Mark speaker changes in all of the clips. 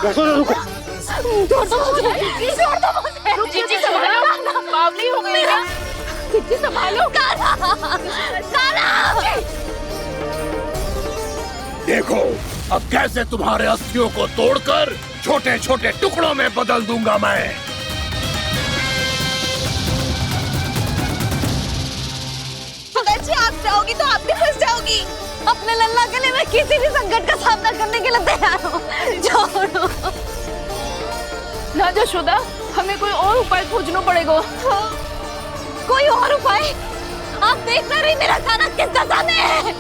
Speaker 1: यशोदा रुको।
Speaker 2: छोड़ दो मुझे, छोड़ दो मुझे।
Speaker 3: जीजी संभालो, बावली हो गई है। जीजी संभालो।
Speaker 1: देखो अब कैसे तुम्हारे अस्थियों को तोड़कर छोटे छोटे टुकड़ों में बदल दूंगा मैं।
Speaker 2: अगर आप जाओगी तो आप भी फंस जाओगी। अपने लल्ला के लिए मैं किसी भी संकट का सामना करने के लिए तैयार हूँ। छोड़ो
Speaker 3: ना यशोदा, हमें कोई और उपाय खोजना पड़ेगा।
Speaker 2: कोई और उपाय? आप देख ना रही मेरा काना किस दशा में है।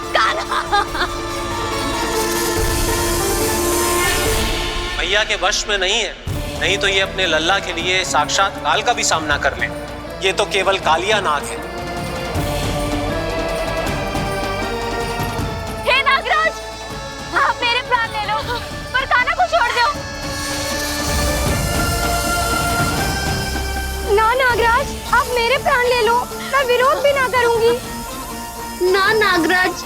Speaker 2: काना
Speaker 4: मैया के वश में नहीं है, नहीं तो ये अपने लल्ला के लिए साक्षात काल का भी सामना कर ले। ये तो केवल कालिया नाग है।
Speaker 2: हे नागराज, आप मेरे प्राण ले लो पर काना को छोड़ दो। ना नागराज, आप मेरे प्राण ले लो, मैं विरोध भी ना करूंगी।
Speaker 5: ना नागराज,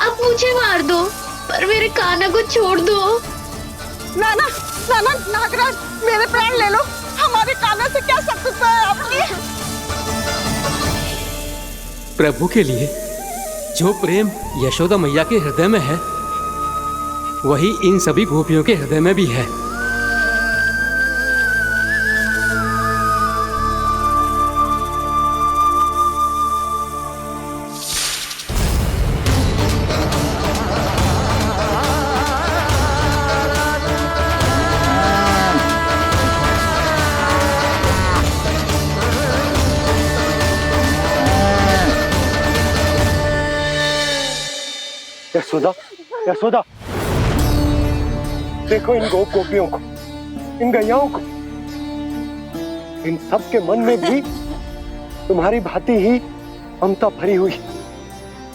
Speaker 5: आप मुझे मार दो पर मेरे काना को छोड़ दो।
Speaker 3: ना ना ना ना नागराज, मेरे प्राण ले लो। हमारे काना से क्या शत्रुता है आपकी?
Speaker 6: प्रभु के लिए जो प्रेम यशोदा मैया के हृदय में है, वही इन सभी गोपियों के हृदय में भी है।
Speaker 1: यशोदा, यशोदा, देखो इन गोपियों को, इन गैयाओं को। इन सब के मन में भी तुम्हारी भांति ही ममता भरी हुई।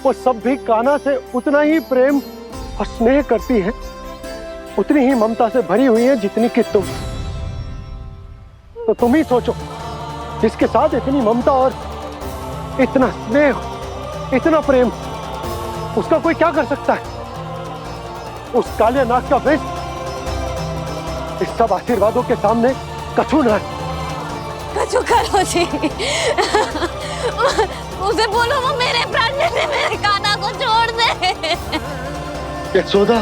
Speaker 1: वो सब भी कान्हा से उतना ही प्रेम और स्नेह करती हैं, उतनी ही ममता से भरी हुई है जितनी कि तुम। तो तुम ही सोचो, जिसके साथ इतनी ममता और इतना स्नेह, इतना प्रेम, उसका कोई क्या कर सकता है? उस काले नाग का वेश इस सब आशीर्वादों के सामने कछु न है।
Speaker 2: कछु करो जी। उसे बोलो वो मेरे प्राण ले ले, मेरे काना को छोड़ दे।
Speaker 1: यशोदा,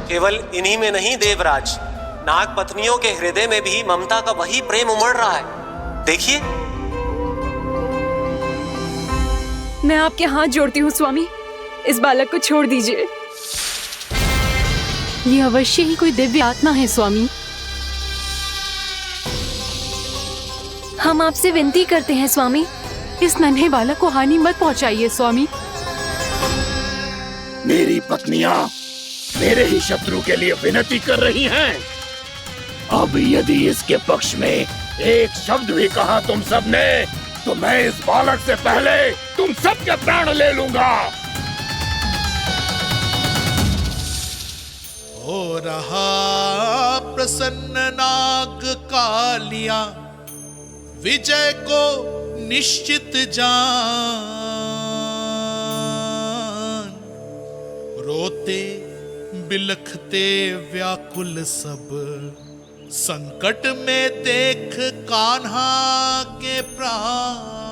Speaker 4: केवल इन्हीं में नहीं देवराज, नाग पत्नियों के हृदय में भी ममता का वही प्रेम उमड़ रहा है। देखिए।
Speaker 3: मैं आपके हाथ जोड़ती हूँ स्वामी, इस बालक को छोड़ दीजिए। ये अवश्य ही कोई दिव्य आत्मा है स्वामी। हम आपसे विनती करते हैं स्वामी, इस नन्हे बालक को हानि मत पहुंचाइए स्वामी।
Speaker 1: मेरी पत्नियां मेरे ही शत्रु के लिए विनती कर रही हैं। अब यदि इसके पक्ष में एक शब्द भी कहा तुम सबने, तो मैं इस बालक से पहले तुम सबके प्राण ले लूंगा।
Speaker 7: हो रहा प्रसन्न नाग कालिया, विजय को निश्चित जान। रोते बिलखते व्याकुल सब, संकट में देख कान्हा के प्राण।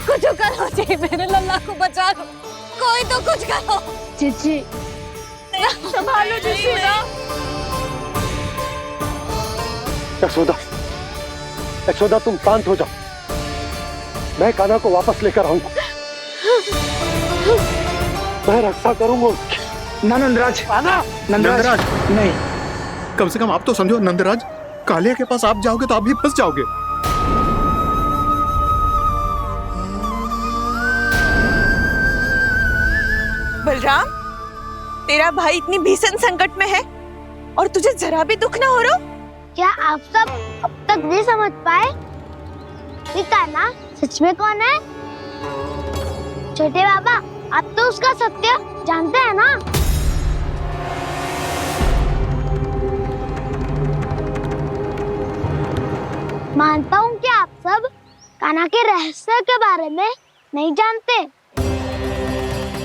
Speaker 2: कुछ करो जी, मेरे लल्ला को बचा लो, कोई तो कुछ करो।
Speaker 5: जीजी
Speaker 3: संभालो यशोदा।
Speaker 1: यशोदा, यशोदा तुम शांत हो जाओ, मैं कान्हा को वापस लेकर आऊंगा। मैं रक्षा करूंगा उसकी।
Speaker 8: ना नंदराज, नंदराज नहीं।
Speaker 9: कम से कम आप तो समझो नंदराज, कालिया के पास आप जाओगे तो आप भी फंस जाओगे।
Speaker 3: बलराम, तेरा भाई इतनी भीषण संकट में है और तुझे जरा भी दुख ना हो रहा?
Speaker 5: क्या आप सब अब तक नहीं समझ पाए कि कान्हा सच में कौन है? छोटे बाबा, आप तो उसका सत्य जानते हैं ना? मानता हूँ कि आप सब कान्हा के रहस्य के बारे में नहीं जानते,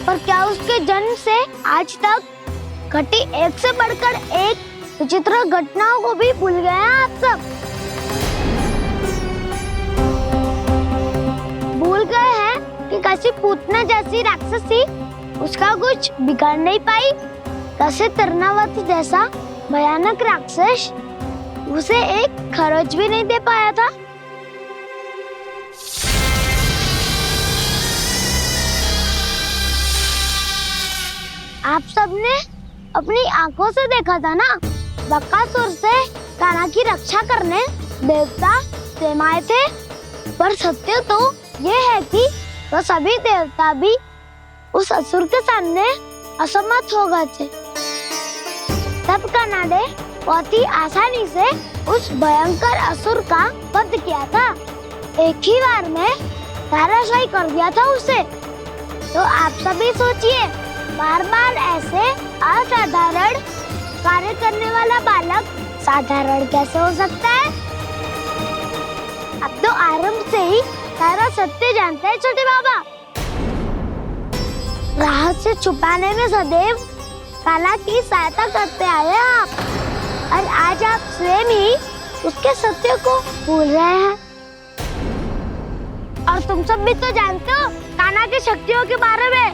Speaker 5: पर क्या उसके जन्म से आज तक घटी एक से बढ़कर एक विचित्र घटनाओं को भी भूल गए हैं आप सब? भूल गए हैं कि कैसी पूतना जैसी राक्षसी उसका कुछ बिगाड़ नहीं पाई, कैसे तरनावती जैसा भयानक राक्षस उसे एक खरोच भी नहीं दे पाया था। आप सबने अपनी आंखों से देखा था ना, बकासुर से कान्हा की रक्षा करने देवता स्वयं आए थे। पर सत्य तो ये है कि वो सभी देवता भी उस असुर के सामने असमर्थ हो गए थे। तब कान्हा ने बहुत ही आसानी से उस भयंकर असुर का वध किया था। एक ही बार में धराशायी कर दिया था उसे। तो आप सभी सोचिए, बार बार ऐसे असाधारण कार्य करने वाला बालक साधारण कैसे हो सकता है? अब तो आरंभ से ही सारा सत्य जानते हैं छोटे बाबा। रहस्य छुपाने में सदैव कान्हा की सहायता करते आए आप, और आज आप स्वयं ही उसके सत्य को भूल रहे हैं। और तुम सब भी तो जानते हो कान्हा की शक्तियों के बारे में।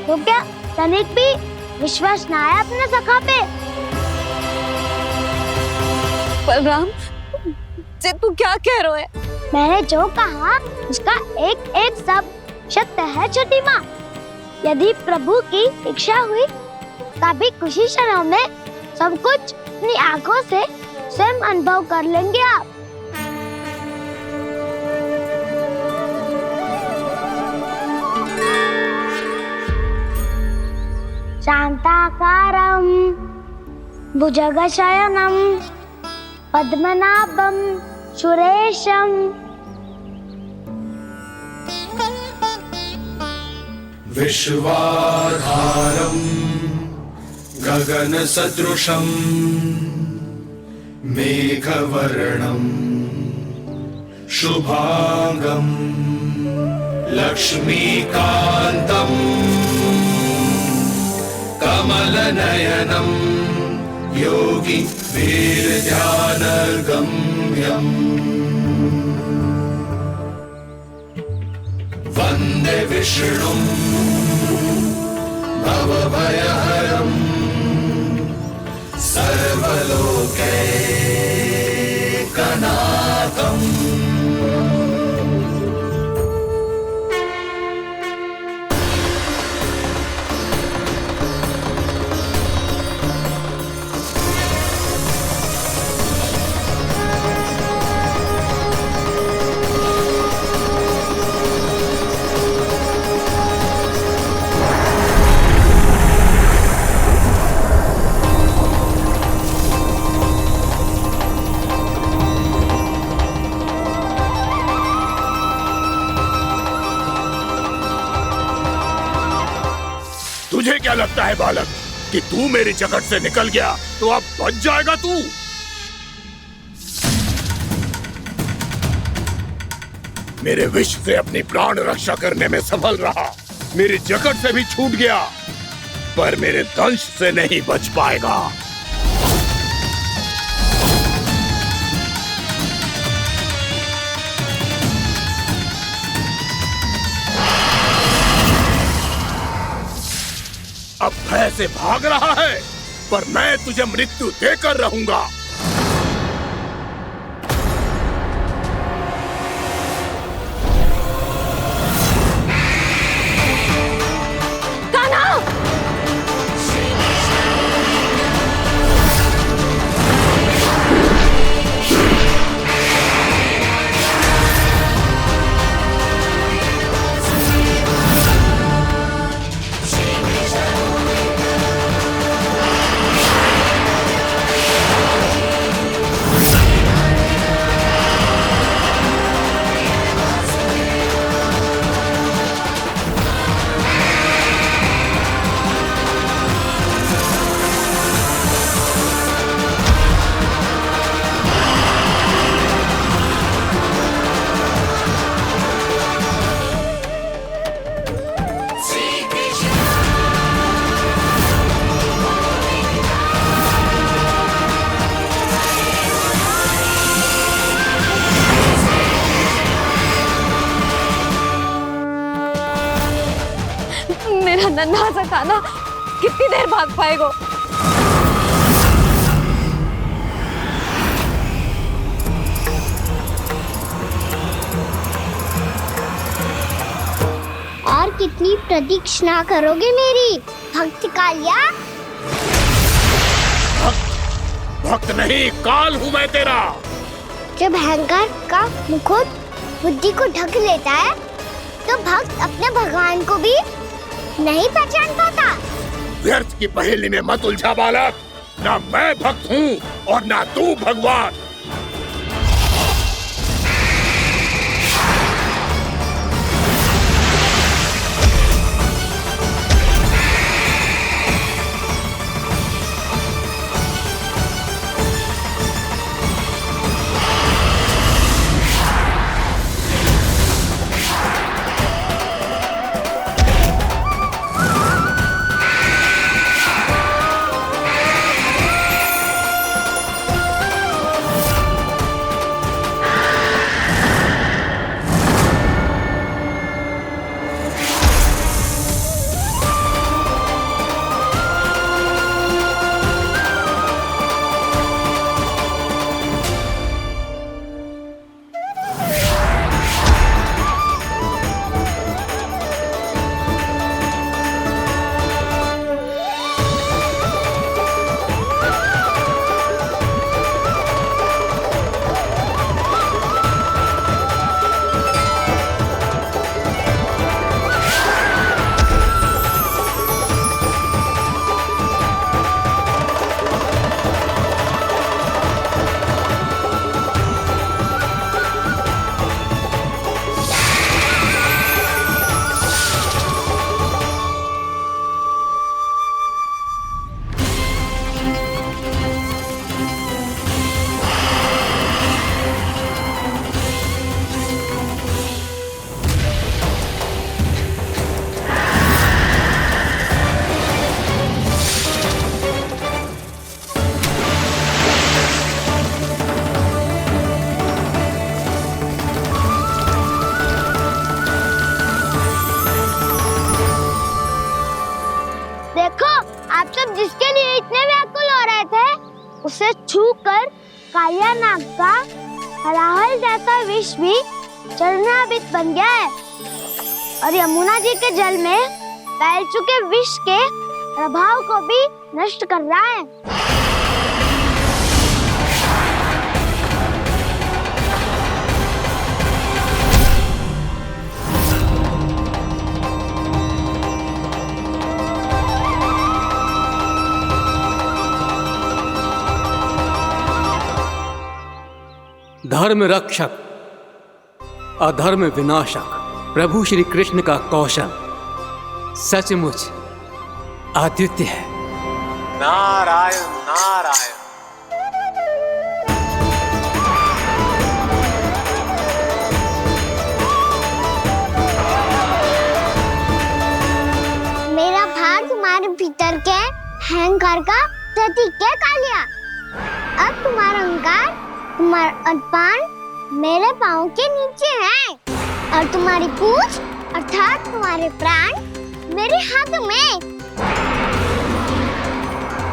Speaker 5: तो क्या तनिक भी विश्वास ना है अपने सखा पे?
Speaker 2: बलराम, जे तू क्या कह रहा है?
Speaker 5: मैंने जो कहा उसका एक एक शब्द सत्य है छोटी माँ। यदि प्रभु की इच्छा हुई तभी कुछ ही क्षणों में सब कुछ अपनी आंखों से स्वयं अनुभव कर लेंगे आप। शांताकारं भुजगशयनं पद्मनाभं सुरेशं
Speaker 7: विश्वाधारं गगनसदृशं मेघवर्णं शुभांगं लक्ष्मीकान्तं कमलनयनं योगी वीरध्यानगम्यम् वन्दे विष्णुं भवभयहरं सर्वलोकैकनाथम्।
Speaker 9: तुझे क्या लगता है बालक कि तू मेरी जगत से निकल गया तो अब बच जाएगा तू? मेरे विष से अपनी प्राण रक्षा करने में सफल रहा, मेरी जगत से भी छूट गया, पर मेरे दंश से नहीं बच पाएगा। अब भय से भाग रहा है, पर मैं तुझे मृत्यु देकर रहूंगा।
Speaker 2: कान्हा! नन्हा सा कान्हा कितनी देर भाग पाएगा?
Speaker 5: और कितनी प्रतीक्षा करोगे मेरी भक्त कालिया?
Speaker 9: भक्त नहीं, काल हूँ मैं तेरा।
Speaker 5: जब अहंकार का मुकुट बुद्धि को ढक लेता है तो भक्त अपने भगवान को भी नहीं पहचान पाता।
Speaker 9: व्यर्थ की पहेली में मत उलझा बालक। ना मैं भक्त हूँ और ना तू भगवान।
Speaker 5: जिसके लिए इतने व्याकुल हो रहे थे उसे छूकर कालिया नाग का हलाहल जैसा विष भी चरणामृत बन गया है और यमुना जी के जल में फैल चुके विष के प्रभाव को भी नष्ट कर रहा है।
Speaker 6: धर्म रक्षक अधर्म विनाशक प्रभु श्री कृष्ण का कौशल सचमुच अद्वितीय है।
Speaker 4: नारायण नारायण।
Speaker 5: मेरा भार तुम्हारे भीतर के अहंकार का प्रतीक है कालिया। अब तुम्हारा अहंकार, तुम्हारा अभिमान मेरे पाँव के नीचे है और तुम्हारी पूंछ अर्थात तुम्हारे प्राण मेरे हाथ में।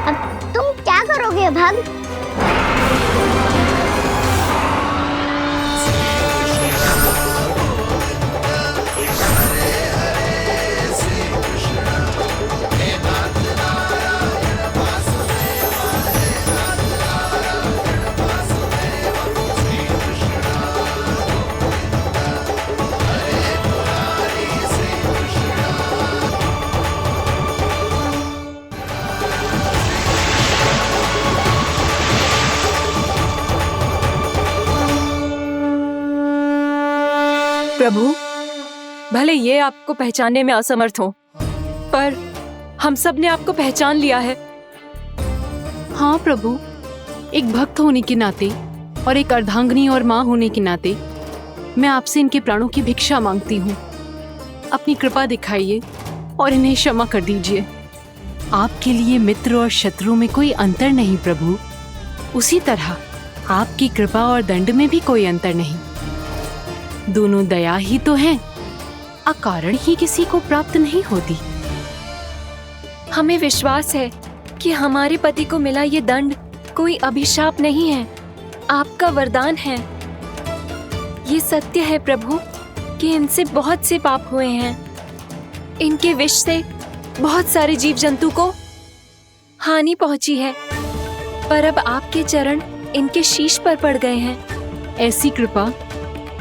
Speaker 5: अब तुम क्या करोगे भक्त?
Speaker 10: प्रभु, भले ये आपको पहचानने में असमर्थ हो, पर हम सब ने आपको पहचान लिया है।
Speaker 11: हाँ प्रभु, एक भक्त होने के नाते और एक अर्धांगिनी और माँ होने के नाते मैं आपसे इनके प्राणों की भिक्षा मांगती हूँ। अपनी कृपा दिखाइए और इन्हें क्षमा कर दीजिए। आपके लिए मित्र और शत्रु में कोई अंतर नहीं प्रभु, उसी तरह आपकी कृपा और दंड में भी कोई अंतर नहीं। दोनों दया ही तो हैं, अकारण ही किसी को प्राप्त नहीं होती।
Speaker 10: हमें विश्वास है कि हमारे पति को मिला ये दंड कोई अभिशाप नहीं है, आपका वरदान है। ये सत्य है प्रभु कि इनसे बहुत से पाप हुए हैं। इनके विष से बहुत सारे जीव जंतु को हानि पहुंची है, पर अब आपके चरण इनके शीश पर पड़ गए हैं।
Speaker 11: ऐसी कृपा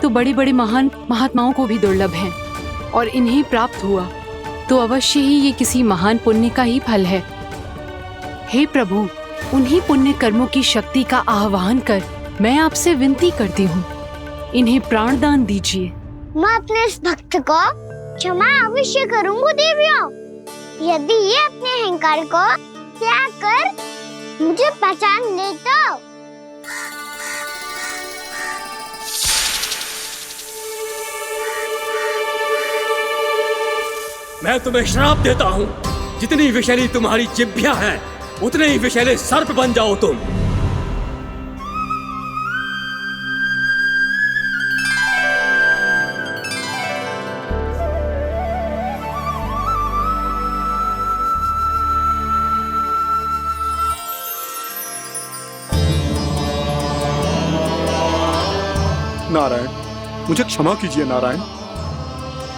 Speaker 11: तो बड़े बड़े महान महात्माओं को भी दुर्लभ है, और इन्हें प्राप्त हुआ तो अवश्य ही ये किसी महान पुण्य का ही फल है। हे प्रभु, उन्हीं पुण्य कर्मों की शक्ति का आह्वान कर मैं आपसे विनती करती हूँ, इन्हें प्राण दान दीजिए।
Speaker 5: मैं अपने इस भक्त को क्षमा अवश्य करूंगा देवियों, यदि ये अपने अहंकार को त्याग कर मुझे पहचान ले तो।
Speaker 6: मैं तुम्हें श्राप देता हूँ, जितनी विषैली तुम्हारी जिह्वा है उतने ही विषैले सर्प बन जाओ तुम।
Speaker 9: नारायण, मुझे क्षमा कीजिए नारायण।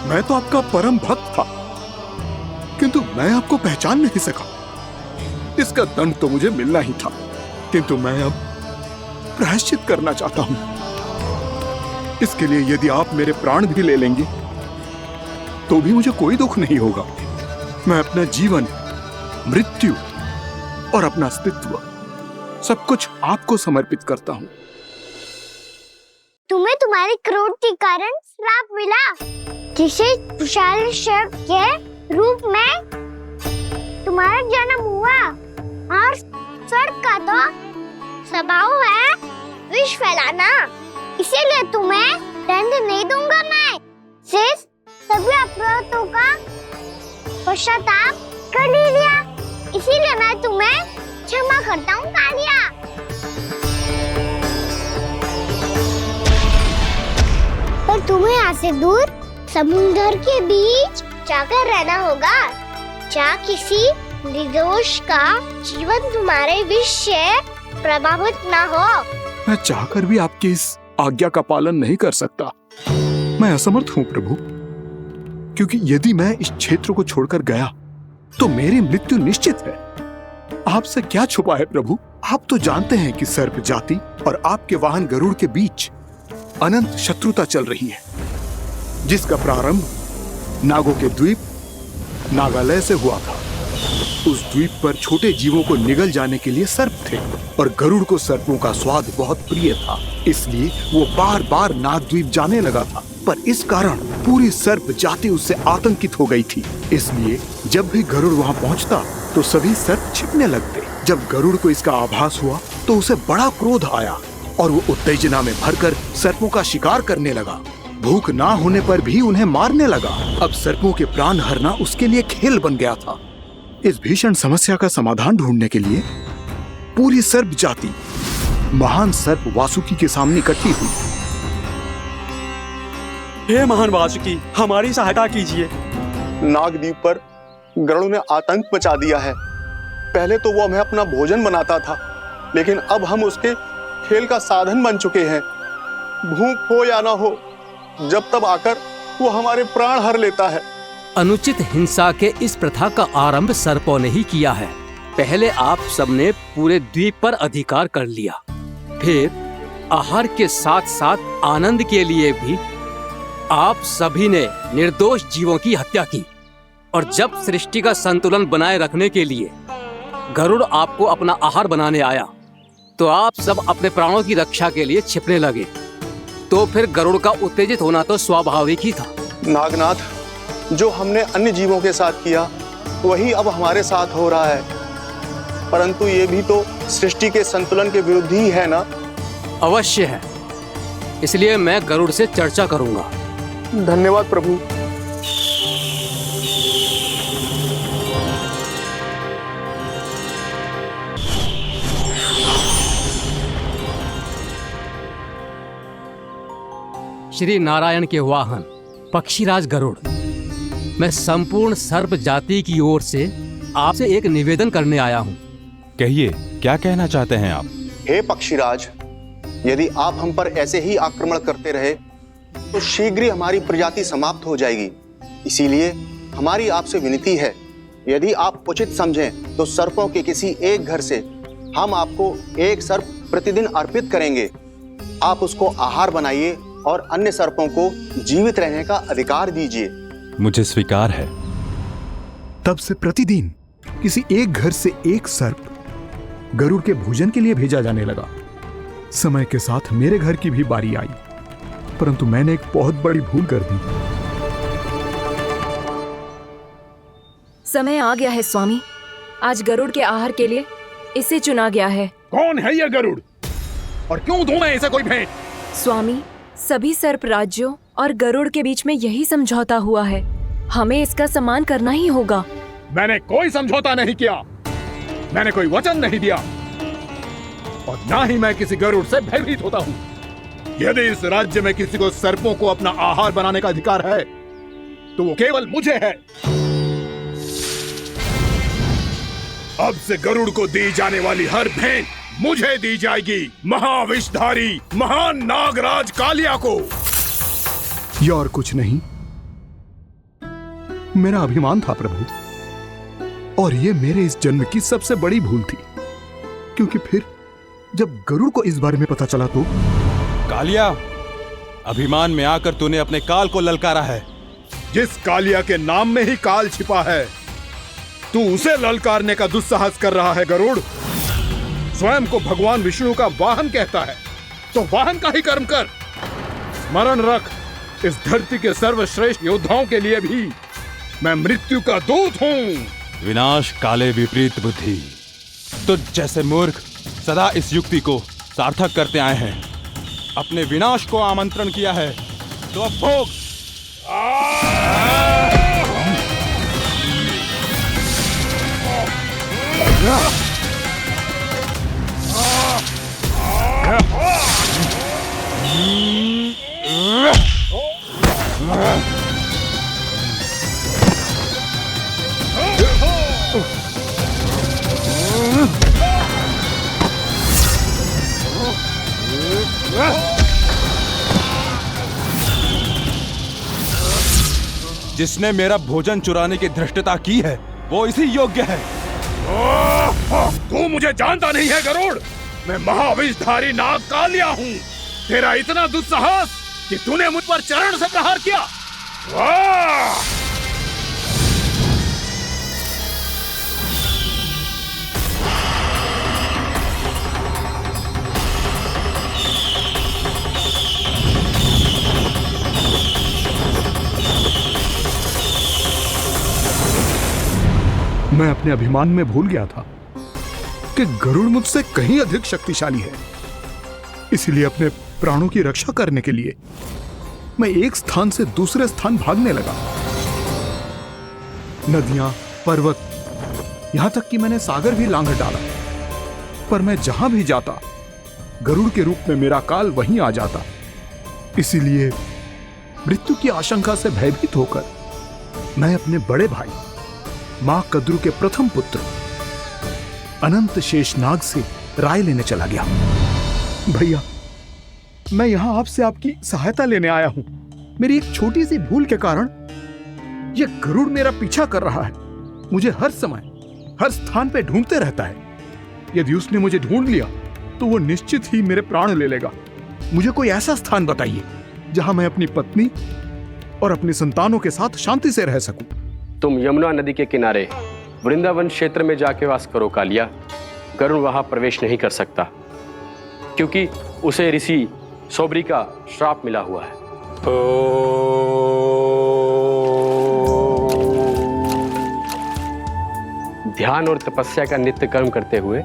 Speaker 9: मैं तो आपका परम भक्त था, किंतु मैं आपको पहचान नहीं सका। इसका दंड तो मुझे मिलना ही था, किंतु मैं अब प्रायश्चित करना चाहता हूं। इसके लिए यदि आप मेरे प्राण भी ले लेंगे तो भी मुझे कोई दुख नहीं होगा। मैं अपना जीवन, मृत्यु और अपना अस्तित्व सब कुछ आपको समर्पित करता हूं।
Speaker 5: तुम्हें तुम्हारी क्रोध के कारण श्राप मिला, जिसे विशाल सर्प के रूप में तुम्हारा जन्म हुआ, और सर्प का तो स्वभाव है विष फैलाना। इसीलिए तुम्हें दंड नहीं दूंगा मैं। शेष सभी अपराधों का पश्चाताप कर लिया, इसीलिए मैं तुम्हें क्षमा करता हूँ कालिया। पर तुम्हें यहाँ से दूर समुद्र के बीच जाकर रहना होगा, जहाँ किसी निर्दोष का जीवन तुम्हारे विष से प्रभावित ना हो।
Speaker 9: मैं चाहकर भी आपकी इस आज्ञा का पालन नहीं कर सकता। मैं असमर्थ हूँ प्रभु, क्योंकि यदि मैं इस क्षेत्र को छोड़कर गया तो मेरी मृत्यु निश्चित है। आपसे क्या छुपा है प्रभु? आप तो जानते हैं कि सर्प जाति और आपके वाहन गरुड़ के बीच अनंत शत्रुता चल रही है, जिसका प्रारंभ नागों के द्वीप नागालय से हुआ था। उस द्वीप पर छोटे जीवों को निगल जाने के लिए सर्प थे, और गरुड़ को सर्पों का स्वाद बहुत प्रिय था, इसलिए वो बार बार नागद्वीप जाने लगा था। पर इस कारण पूरी सर्प जाति उससे आतंकित हो गई थी। इसलिए जब भी गरुड़ वहां पहुंचता तो सभी सर्प छिपने लगते। जब गरुड़ को इसका आभास हुआ तो उसे बड़ा क्रोध आया, और वो उत्तेजना में भरकर सर्पों का शिकार करने लगा। भूख ना होने पर भी उन्हें मारने लगा। अब सर्पों के प्राण हरना उसके लिए खेल बन गया था। इस भीषण समस्या का समाधान ढूंढने के लिए पूरी सर्प जाति महान सर्प वासुकी के सामने इकट्ठी हुई।
Speaker 12: हे महान वासुकी, हमारी सहायता कीजिए।
Speaker 13: नागद्वीप पर गरुड़ ने आतंक मचा दिया है। पहले तो वो हमें अपना भोजन बनाता था, लेकिन अब हम उसके खेल का साधन बन चुके हैं। भूख हो या ना हो, जब तब आकर वो हमारे प्राण हर लेता है।
Speaker 6: अनुचित हिंसा के इस प्रथा का आरंभ सर्पों ने ही किया है। पहले आप सबने पूरे द्वीप पर अधिकार कर लिया, फिर आहार के साथ साथ आनंद के लिए भी आप सभी ने निर्दोष जीवों की हत्या की। और जब सृष्टि का संतुलन बनाए रखने के लिए गरुड़ आपको अपना आहार बनाने आया, तो आप सब अपने प्राणों की रक्षा के लिए छिपने लगे। तो फिर गरुड़ का उत्तेजित होना तो स्वाभाविक ही था।
Speaker 13: नागनाथ, जो हमने अन्य जीवों के साथ किया वही अब हमारे साथ हो रहा है, परंतु ये भी तो सृष्टि के संतुलन के विरुद्ध ही है ना?
Speaker 6: अवश्य है, इसलिए मैं गरुड़ से चर्चा करूंगा।
Speaker 13: धन्यवाद प्रभु।
Speaker 6: श्री नारायण के वाहन पक्षीराज गरुड़, मैं संपूर्ण सर्प जाति की ओर से आपसे एक निवेदन करने आया हूँ।
Speaker 14: कहिए, क्या कहना चाहते हैं आप?
Speaker 13: हे पक्षीराज, यदि आप हम पर ऐसे ही आक्रमण करते रहे तो शीघ्र ही हमारी प्रजाति समाप्त हो जाएगी। इसीलिए हमारी आपसे विनती है, यदि आप उचित समझें तो सर्पों के किसी एक घर से हम आपको एक सर्प प्रतिदिन अर्पित करेंगे। आप उसको आहार बनाइए और अन्य सर्पों को जीवित रहने का अधिकार दीजिए।
Speaker 14: मुझे स्वीकार है।
Speaker 9: तब से प्रतिदिन किसी एक घर से एक सर्प गरुड़ के भोजन के लिए भेजा जाने लगा। समय के साथ मेरे घर की भी बारी आई, परंतु मैंने एक बहुत बड़ी भूल कर दी।
Speaker 10: समय आ गया है स्वामी, आज गरुड़ के आहार के लिए इसे चुना गया है।
Speaker 9: कौन है यह गरुड़ और क्यों दूं मैं इसे कोई भेंट?
Speaker 10: स्वामी, सभी सर्प राज्यों और गरुड़ के बीच में यही समझौता हुआ है, हमें इसका सम्मान करना ही होगा।
Speaker 9: मैंने कोई समझौता नहीं किया, मैंने कोई वचन नहीं दिया और ना ही मैं किसी गरुड़ से भयभीत होता हूँ। यदि इस राज्य में किसी को सर्पों को अपना आहार बनाने का अधिकार है तो वो केवल मुझे है। अब से गरुड़ को दी जाने वाली हर भेंट मुझे दी जाएगी, महाविषधारी महान नागराज कालिया को। यह और कुछ नहीं, मेरा अभिमान था प्रभु, और यह मेरे इस जन्म की सबसे बड़ी भूल थी, क्योंकि फिर जब गरुड़ को इस बारे में पता चला तो।
Speaker 14: कालिया, अभिमान में आकर तूने अपने काल को ललकारा है।
Speaker 9: जिस कालिया के नाम में ही काल छिपा है, तू उसे ललकारने का दुस्साहस कर रहा है गरुड़। स्वयं को भगवान विष्णु का वाहन कहता है तो वाहन का ही कर्म कर। स्मरण रख, इस धरती के सर्वश्रेष्ठ योद्धाओं के लिए भी मैं मृत्यु का दूत हूँ।
Speaker 14: विनाश काले विपरीत बुद्धि। तुझ जैसे मूर्ख सदा इस युक्ति को सार्थक करते आए हैं। अपने विनाश को आमंत्रण किया है तो अब भोग। जिसने मेरा भोजन चुराने की धृष्टता की है वो इसी योग्य है।
Speaker 9: तू मुझे जानता नहीं है गरुड़, मैं महाविषधारी नाग कालिया हूँ। तेरा इतना दुस्साहस कि तूने मुझ पर चरण से प्रहार किया। मैं अपने अभिमान में भूल गया था कि गरुड़ मुझसे कहीं अधिक शक्तिशाली है। इसलिए अपने प्राणों की रक्षा करने के लिए मैं एक स्थान से दूसरे स्थान भागने लगा। नदियां, पर्वत, यहां तक कि मैंने सागर भी लांघ डाला, पर मैं जहां भी जाता गरुड़ के रूप में मेरा काल वहीं आ जाता। इसीलिए मृत्यु की आशंका से भयभीत होकर मैं अपने बड़े भाई मां कद्रु के प्रथम पुत्र अनंत शेषनाग से राय लेने चला गया। भैया, मैं यहां आपसे आपकी सहायता लेने आया हूं। मेरी एक छोटी सी भूल के कारण यह गरुड़ मेरा पीछा कर रहा है। मुझे हर समय हर स्थान पे ढूंढते रहता है। यदि उसने मुझे ढूंढ लिया तो वो निश्चित ही मेरे प्राण ले लेगा। मुझे कोई ऐसा स्थान बताइए जहां मैं अपनी पत्नी और अपने संतानों के साथ शांति से रह सकूं।
Speaker 15: तुम यमुना नदी के किनारे वृंदावन क्षेत्र में जाके वास करो कालिया। गरुड़ वहां प्रवेश नहीं कर सकता क्योंकि उसे ऋषि सोबरी का श्राप मिला हुआ है। ध्यान और तपस्या का नित्य कर्म करते हुए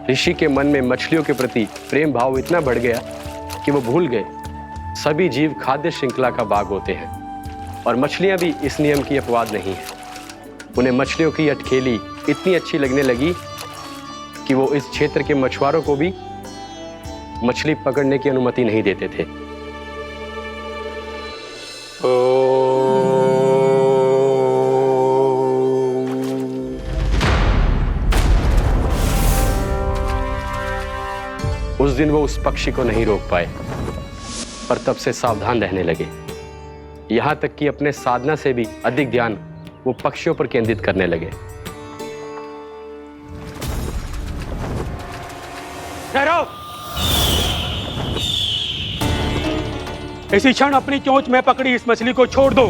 Speaker 15: ऋषि के मन में मछलियों के प्रति प्रेम भाव इतना बढ़ गया कि वो भूल गए सभी जीव खाद्य श्रृंखला का भाग होते हैं और मछलियां भी इस नियम की अपवाद नहीं है। उन्हें मछलियों की अटखेली इतनी अच्छी लगने लगी कि वो इस क्षेत्र के मछुआरों को भी मछली पकड़ने की अनुमति नहीं देते थे। दिन वो उस पक्षी को नहीं रोक पाए, पर तब से सावधान रहने लगे। यहां तक कि अपने साधना से भी अधिक ध्यान वो पक्षियों पर केंद्रित करने लगे।
Speaker 12: ठहरो! इसी क्षण अपनी चोंच में पकड़ी इस मछली को छोड़ दो।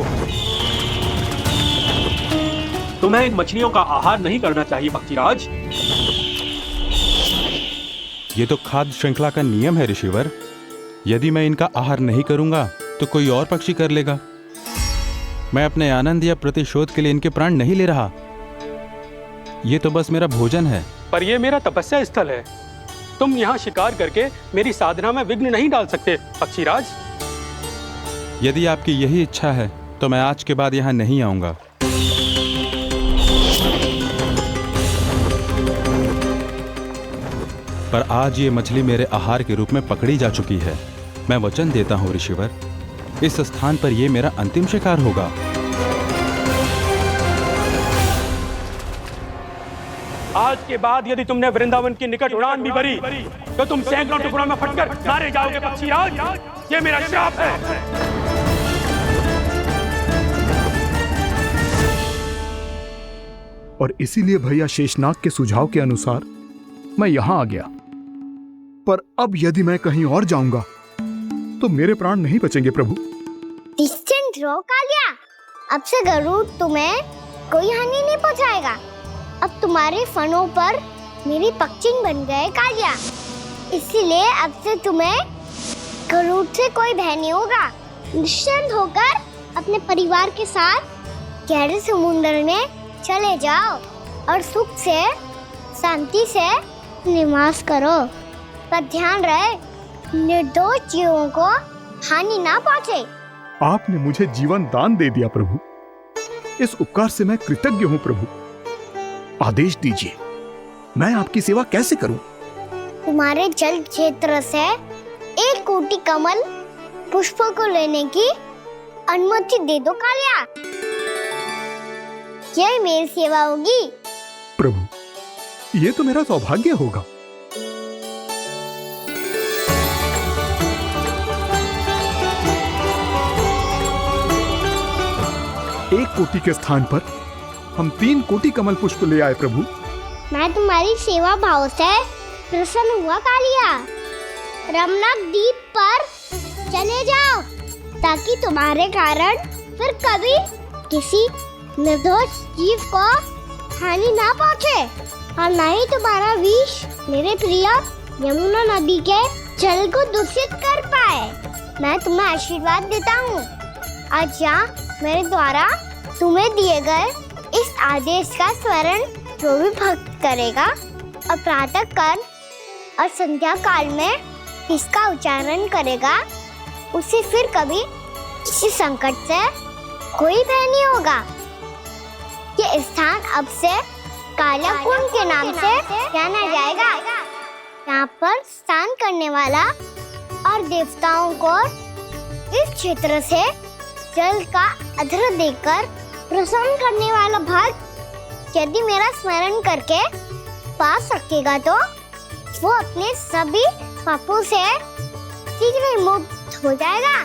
Speaker 12: तुम्हें इन मछलियों का आहार नहीं करना चाहिए पक्षीराज।
Speaker 14: ये तो खाद्य श्रृंखला का नियम है ऋषिवर। यदि मैं इनका आहार नहीं करूंगा तो कोई और पक्षी कर लेगा। मैं अपने आनंद या प्रतिशोध के लिए इनके प्राण नहीं ले रहा। ये तो बस मेरा भोजन है।
Speaker 12: पर यह मेरा तपस्या स्थल है। तुम यहाँ शिकार करके मेरी साधना में विघ्न नहीं डाल सकते पक्षीराज।
Speaker 14: यदि आपकी यही इच्छा है तो मैं आज के बाद यहाँ नहीं आऊंगा। पर आज ये मछली मेरे आहार के रूप में पकड़ी जा चुकी है। मैं वचन देता हूँ ऋषिवर, इस स्थान पर यह मेरा अंतिम शिकार होगा।
Speaker 12: आज के बाद यदि तुमने वृंदावन की निकट उड़ान भी भरी तो तुम सैकड़ों टुकड़ों में फटकर मारे जाओगे पक्षीराज। ये मेरा श्राप है।
Speaker 9: और इसीलिए भैया शेषनाग के सुझाव के अनुसार मैं यहां आ गया। पर अब यदि मैं कहीं और जाऊंगा तो मेरे प्राण नहीं बचेंगे प्रभु।
Speaker 5: डिस्टेंट रहो कालिया। अब से गरुड़ तुम्हें कोई हानि नहीं पहुंचाएगा। अब तुम्हारे फनों पर मेरी पक्षिंग बन गए कालिया, इसीलिए अब से तुम्हें गरुड़ से कोई भय नहीं होगा। निश्चिंत होकर अपने परिवार के साथ गहरे समुद्र में चले जाओ और सुख से शांति से निवास करो। पर ध्यान रहे निर्दोष जीवों को हानि ना पहुंचे।
Speaker 9: आपने मुझे जीवन दान दे दिया प्रभु, इस उपकार से मैं कृतज्ञ हूँ प्रभु। आदेश दीजिए, मैं आपकी सेवा कैसे करूं?
Speaker 5: तुम्हारे जल क्षेत्र से 1 कोटि कमल पुष्पों को लेने की अनुमति दे दो कालिया। यह मेरी सेवा होगी।
Speaker 9: प्रभु, ये तो मेरा सौभाग्य होगा। एक कोटि के स्थान पर हम 3 कोटि कमल पुष्प ले आए प्रभु।
Speaker 5: मैं तुम्हारी सेवा भाव से प्रसन्न हुआ कालिया। रमनाक द्वीप पर चले जाओ ताकि तुम्हारे कारण फिर कभी किसी निर्दोष जीव को हानि ना पहुंचे और न ही तुम्हारा विष मेरे प्रिय यमुना नदी के जल को दूषित कर पाए। मैं तुम्हें आशीर्वाद देता हूँ। आज यहाँ मेरे द्वारा तुम्हें दिए गए इस आदेश का स्मरण जो भी भक्त करेगा और प्रातः काल और संध्या काल में इसका उच्चारण करेगा, उसे फिर कभी किसी संकट से कोई भय नहीं होगा। ये स्थान अब से काला कुंड के नाम से जाना जाएगा। यहाँ पर स्नान करने वाला और देवताओं को इस क्षेत्र से जल का अर्घ्य देकर प्रसन्न करने वाला भक्त यदि मेरा स्मरण करके पा सकेगा तो वो अपने सभी पापों से शीघ्र ही मुक्त हो जाएगा।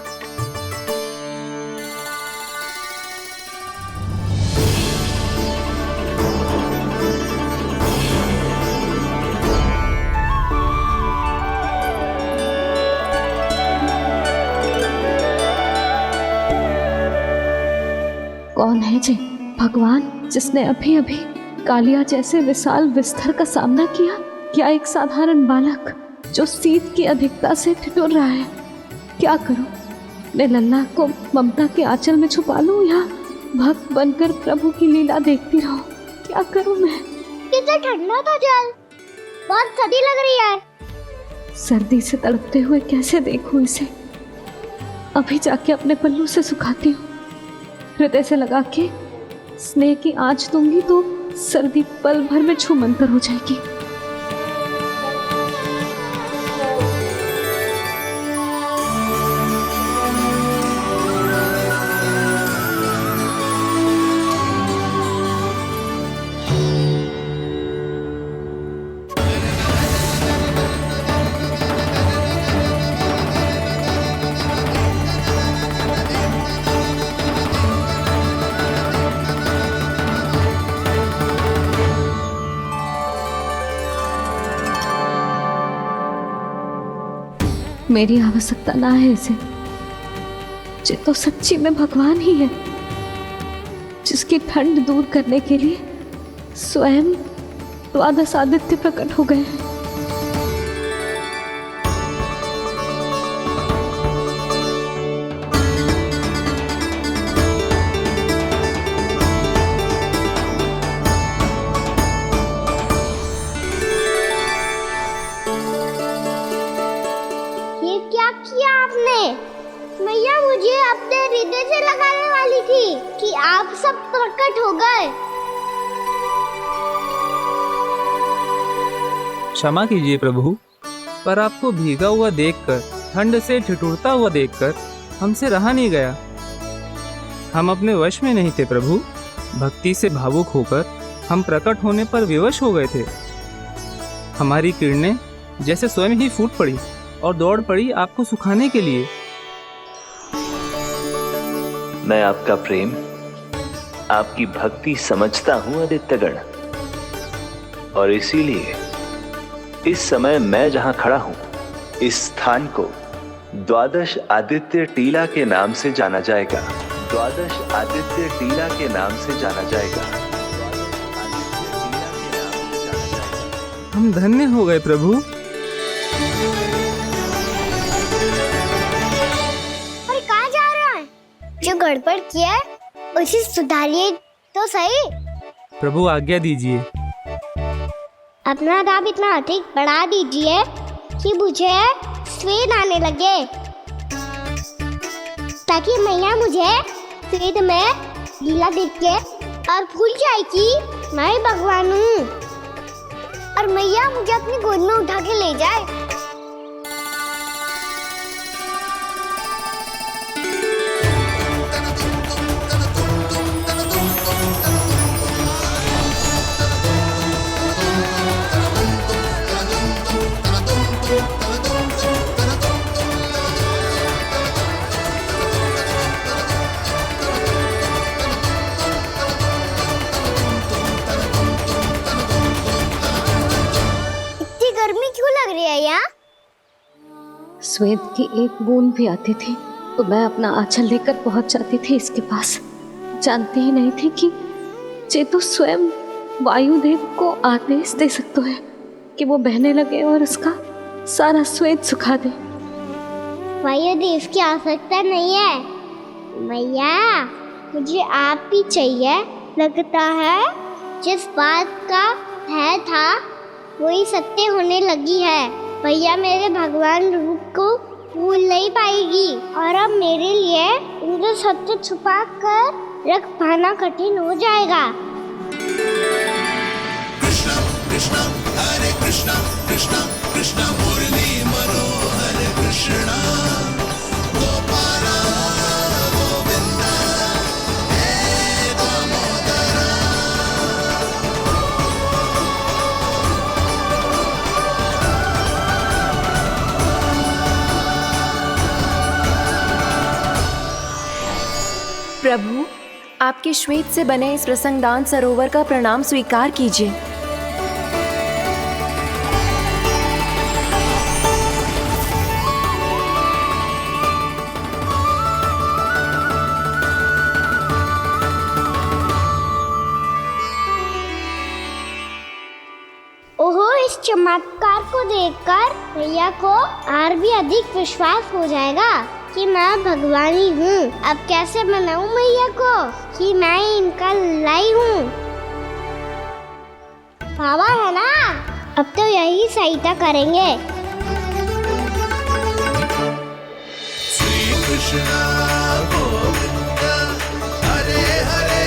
Speaker 10: कौन है जी भगवान जिसने अभी अभी कालिया जैसे विशाल विस्तर का सामना किया? क्या एक साधारण बालक जो शीत की अधिकता से ठिठुर रहा है? क्या करूं? मैं लल्ला को ममता के आंचल में छुपा लूं या भक्त बनकर प्रभु की लीला देखती रहूं? क्या करूं मैं?
Speaker 5: कितना ठंडा था जल, बहुत सर्दी लग रही है।
Speaker 10: सर्दी से तड़पते हुए कैसे देखूं इसे? अभी जाके अपने पल्लू से सुखाती हूँ। हृदय से लगा के स्नेह की आंच दूंगी तो सर्दी पल भर में छूमंतर हो जाएगी। मेरी आवश्यकता ना है इसे। ये तो सच्ची में भगवान ही है, जिसकी ठंड दूर करने के लिए स्वयं द्वादश आदित्य प्रकट हो गए हैं।
Speaker 5: ये क्या किया आपने? मैया मुझे अपने हृदय से लगाने वाली थी कि आप सब प्रकट हो गए।
Speaker 16: क्षमा कीजिए प्रभु, पर आपको भीगा हुआ देखकर, ठंड से ठिठुरता हुआ देखकर हमसे रहा नहीं गया। हम अपने वश में नहीं थे प्रभु। भक्ति से भावुक होकर हम प्रकट होने पर विवश हो गए थे। हमारी किरणें जैसे स्वयं ही फूट पड़ी और दौड़ पड़ी आपको सुखाने के लिए।
Speaker 17: मैं आपका प्रेम, आपकी भक्ति समझता हूं आदित्यगण, और इसीलिए इस समय मैं जहां खड़ा हूं, इस स्थान को द्वादश आदित्य टीला के नाम से जाना जाएगा। द्वादश आदित्य टीला के नाम से जाना जाएगा।
Speaker 16: हम धन्य हो गए प्रभु।
Speaker 5: और कहाँ जा रहा है? जो गड़बड़ किया है उसे सुधारिए तो सही।
Speaker 16: प्रभु आज्ञा दीजिए।
Speaker 5: अपना दाम इतना अधिक बढ़ा दीजिए कि मुझे स्वेद आने लगे, ताकि मैया मुझे स्वेद में लीला देख के और भूल जाए कि मैं ही भगवान हूँ, और मैया मुझे अपनी गोद में उठा के ले जाए। गर्मी क्यों लग रही है यहाँ?
Speaker 10: स्वेद की एक बूंद भी आती थी तो मैं अपना आंचल लेकर पहुंच जाती थी इसके पास। जानती ही नहीं थी कि ये तो स्वयं वायुदेव को आदेश दे सकते हैं कि वो बहने लगे और उसका सारा स्वेद सुखा दे।
Speaker 5: वायुदेव की आवश्यकता नहीं है मैया, मुझे आप ही चाहिए। लगता है जिस बात का भय था वही सत्य होने लगी है। भैया मेरे भगवान रूप को भूल नहीं पाएगी, और अब मेरे लिए उनका सत्य छुपा कर रख पाना कठिन हो जाएगा।
Speaker 7: कृष्णा कृष्णा हरे कृष्णा कृष्णा कृष्णा मुरली मनोहर कृष्णा गोपाला गोविंदा हे दामोदरा।
Speaker 10: प्रभु, आपके श्वेत से बने इस प्रसंगदान सरोवर का प्रणाम स्वीकार कीजिए।
Speaker 5: ओहो, इस चमत्कार को देखकर भैया को और भी अधिक विश्वास हो जाएगा कि मैं भगवान ही हूँ। अब कैसे मनाऊं मैया को कि मैं इनका लाई हूँ? बाबा है ना, अब तो यही सहायता करेंगे।
Speaker 7: श्री कृष्णा गोविंदा हरे हरे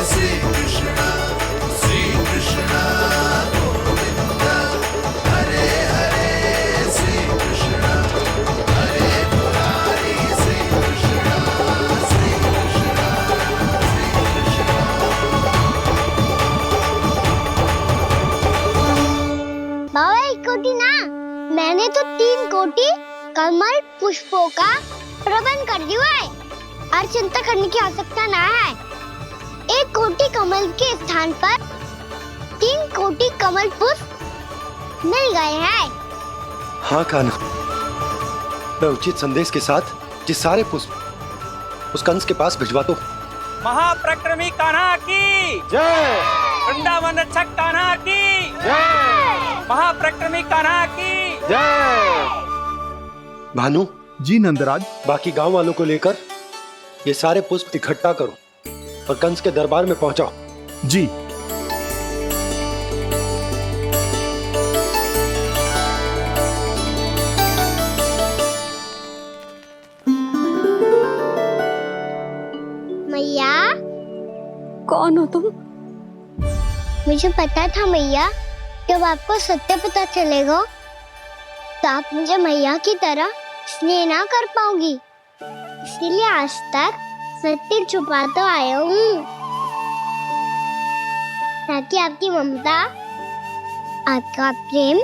Speaker 7: श्री कृष्णा गोविंदा हरे हरे श्री कृष्णा हरे मुरारी श्री कृष्णा श्री कृष्णा श्री
Speaker 5: बाबा एक कोटी ना, मैंने तो 3 कोटी कमल पुष्पों का प्रबंध कर दिया है और चिंता करने की आवश्यकता ना है। 1 कोटी कमल के स्थान पर 3 कोटी कमल पुष्प मिल गए हैं।
Speaker 1: हाँ कान्हा, मैं उचित संदेश के साथ ये सारे पुष्प उस कंस के पास भिजवा दो।
Speaker 16: महाप्रक्रमी कान्हा की
Speaker 1: जय।
Speaker 16: वृंदावन रक्षक कान्हा की जय। महाप्रक्रमी कान्हा की
Speaker 1: जय। भानु
Speaker 9: जी नंदराज।
Speaker 1: बाकी गांव वालों को लेकर ये सारे पुष्प इकट्ठा करो और कंस के दरबार में पहुंचाओ।
Speaker 9: जी।
Speaker 5: मैया,
Speaker 2: कौन हो तुम?
Speaker 5: मुझे पता था मैया, जब आपको सत्य पता चलेगा तो आप मुझे मैया की तरह स्नेह ना कर पाओगी, इसलिए आज तक सत्य छुपाता आया हूँ, ताकि आपकी ममता, आपका प्रेम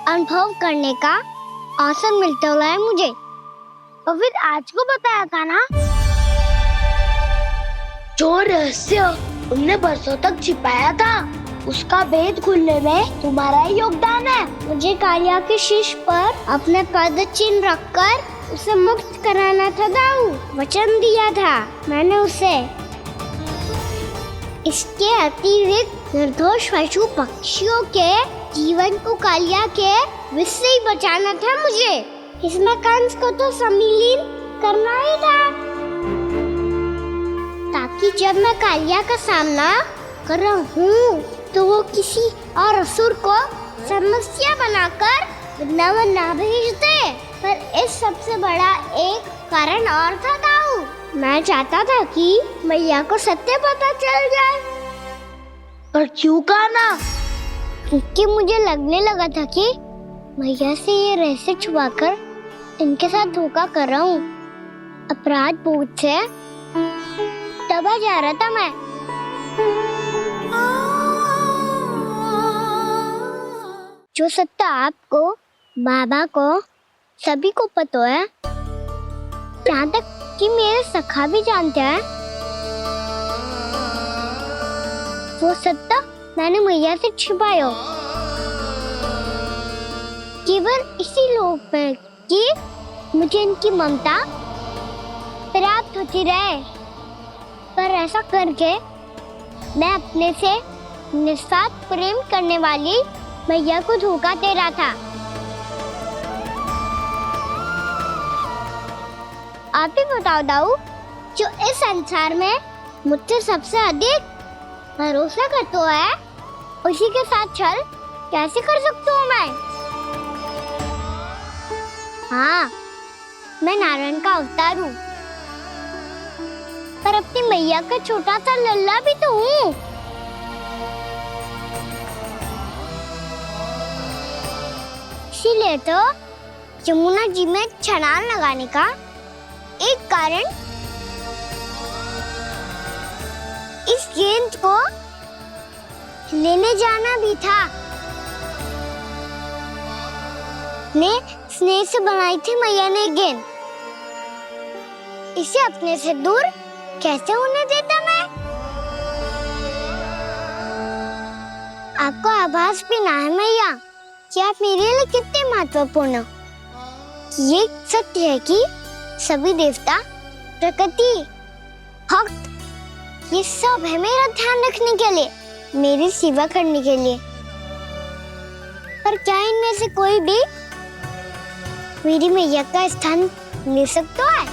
Speaker 5: अनुभव करने का अवसर मिलता हुआ मुझे। और फिर आज को बताया था ना, जो रहस्य तुमने बरसों तक छिपाया था, उसका भेद खुलने में तुम्हारा ही योगदान है। मुझे कालिया के शीश पर अपने पद चिन्ह रखकर उसे मुक्त कराना था दाऊ, वचन दिया था मैंने उसे। इसके अतिरिक्त निर्दोष पशु पक्षियों के जीवन को कालिया के विष से ही बचाना था मुझे। इसमें कंस को तो सम्मिलित करना ही था, ताकि जब मैं कालिया का सामना कर रहा हूँ तो वो किसी और असुर को समस्या बनाकर वृंदावन ना भेज दे। पर इस सबसे बड़ा एक कारण और था दाऊ, मैं चाहता था कि मैया को सत्य पता चल जाए। पर क्यों कहा ना? क्योंकि मुझे लगने लगा था कि मैया से ये रहस्य छुपाकर इनके साथ धोखा कर रहा हूँ। अपराध बोध से दबा जा रहा था मैं। जो सत्य आपको, बाबा को, सभी को पता है, यहाँ तक कि मेरे सखा भी जानते हैं, वो सत्य मैंने मैया से छिपाया केवल इसी लोक में कि मुझे इनकी ममता प्राप्त होती रहे। पर ऐसा करके मैं अपने से निस्वार्थ प्रेम करने वाली मैया को धोखा दे रहा था। आप ही बताओ दाऊ, जो इस संसार में मुझसे सबसे अधिक भरोसा करता है, उसी के साथ छल कैसे कर सकता हूँ मैं? हाँ, मैं नारायण का अवतार हूँ, पर अपनी मैया का छोटा सा लल्ला भी तो हूँ। इसीलिए तो यमुना जी में छलांग लगाने का एक कारण इस गेंद को लेने जाना भी था। ने स्नेह से बनाई थी मैया ने गेंद, इसे अपने से दूर कैसे होने देता मैं? आपको आभास भी ना है मैया कि आप मेरे लिए कितने महत्वपूर्ण हो। ये सत्य है कि सभी देवता, प्रकृति, भक्त, ये सब है मेरा ध्यान रखने के लिए, मेरी सेवा करने के लिए। पर क्या इनमें से कोई भी मेरी मैया का स्थान ले सकता है?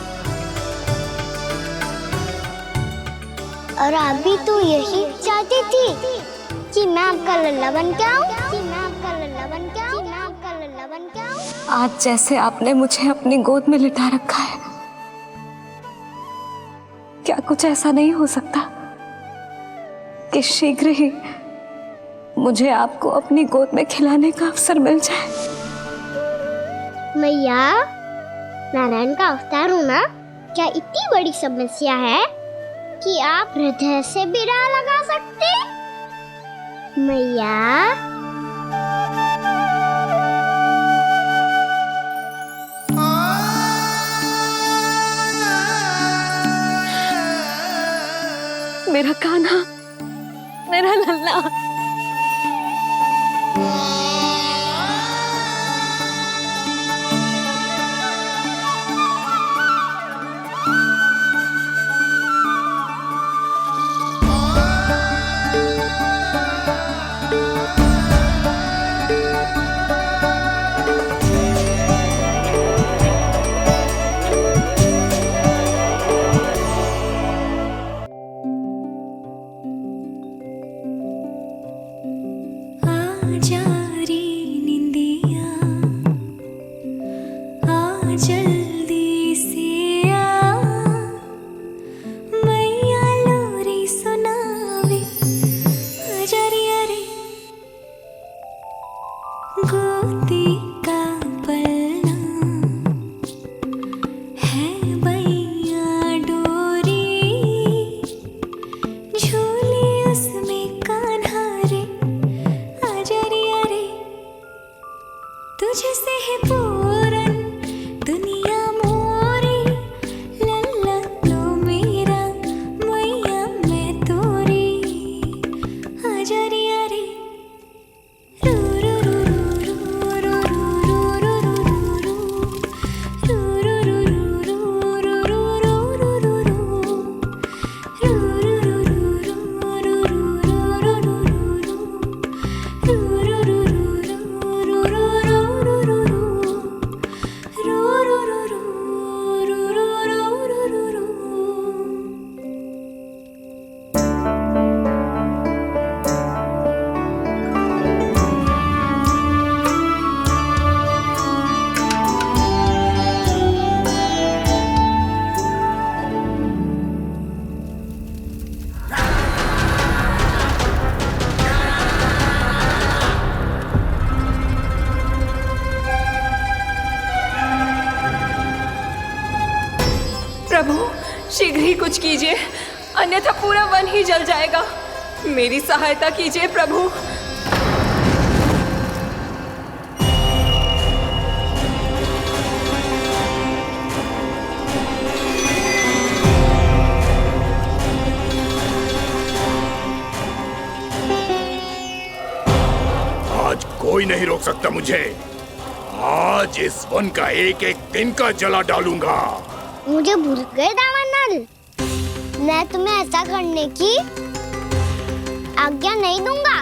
Speaker 5: और आप भी तो यही चाहती थी कि मैं आपका लल्ला बन के आऊं, कि मैं आपका लल्ला बन के आऊं, कि मैं आपका लल्ला बन के आऊं।
Speaker 2: आज जैसे आपने मुझे अपनी गोद में लिटा रखा है, क्या कुछ ऐसा नहीं हो सकता कि शीघ्र ही मुझे आपको अपनी गोद में खिलाने का अवसर मिल जाए?
Speaker 5: मैया, नारायण का अवतार होना क्या इतनी बड़ी समस्या है कि आप हृदय से भी राह लगा सकते? मैया,
Speaker 2: मेरा कान्हा, मेरा लल्ला।
Speaker 10: प्रभु शीघ्र ही कुछ कीजिए, अन्यथा पूरा वन ही जल जाएगा। मेरी सहायता कीजिए प्रभु।
Speaker 18: आज कोई नहीं रोक सकता मुझे। आज इस वन का एक एक दिन का जला डालूंगा।
Speaker 5: मुझे भूल गए दावानल, मैं तुम्हें ऐसा करने की आज्ञा नहीं दूंगा।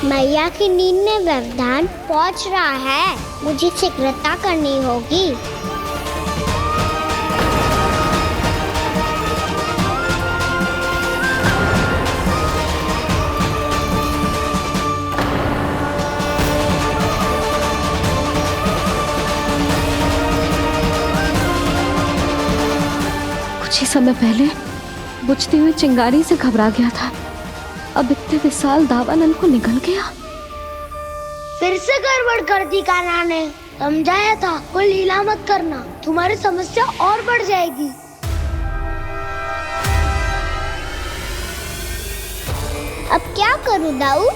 Speaker 5: मैया की नींद में व्यवधान पहुंच रहा है, मुझे शीघ्रता करनी होगी।
Speaker 19: कुछ ही समय पहले बुझती हुई चिंगारी से घबरा गया था, अब इतने विशाल दावानल को निगल गया।
Speaker 5: फिर से गड़बड़ कर दी कान्हा ने। समझाया था कोई लीला मत करना, तुम्हारी समस्या और बढ़ जाएगी। अब क्या करूं दाऊ?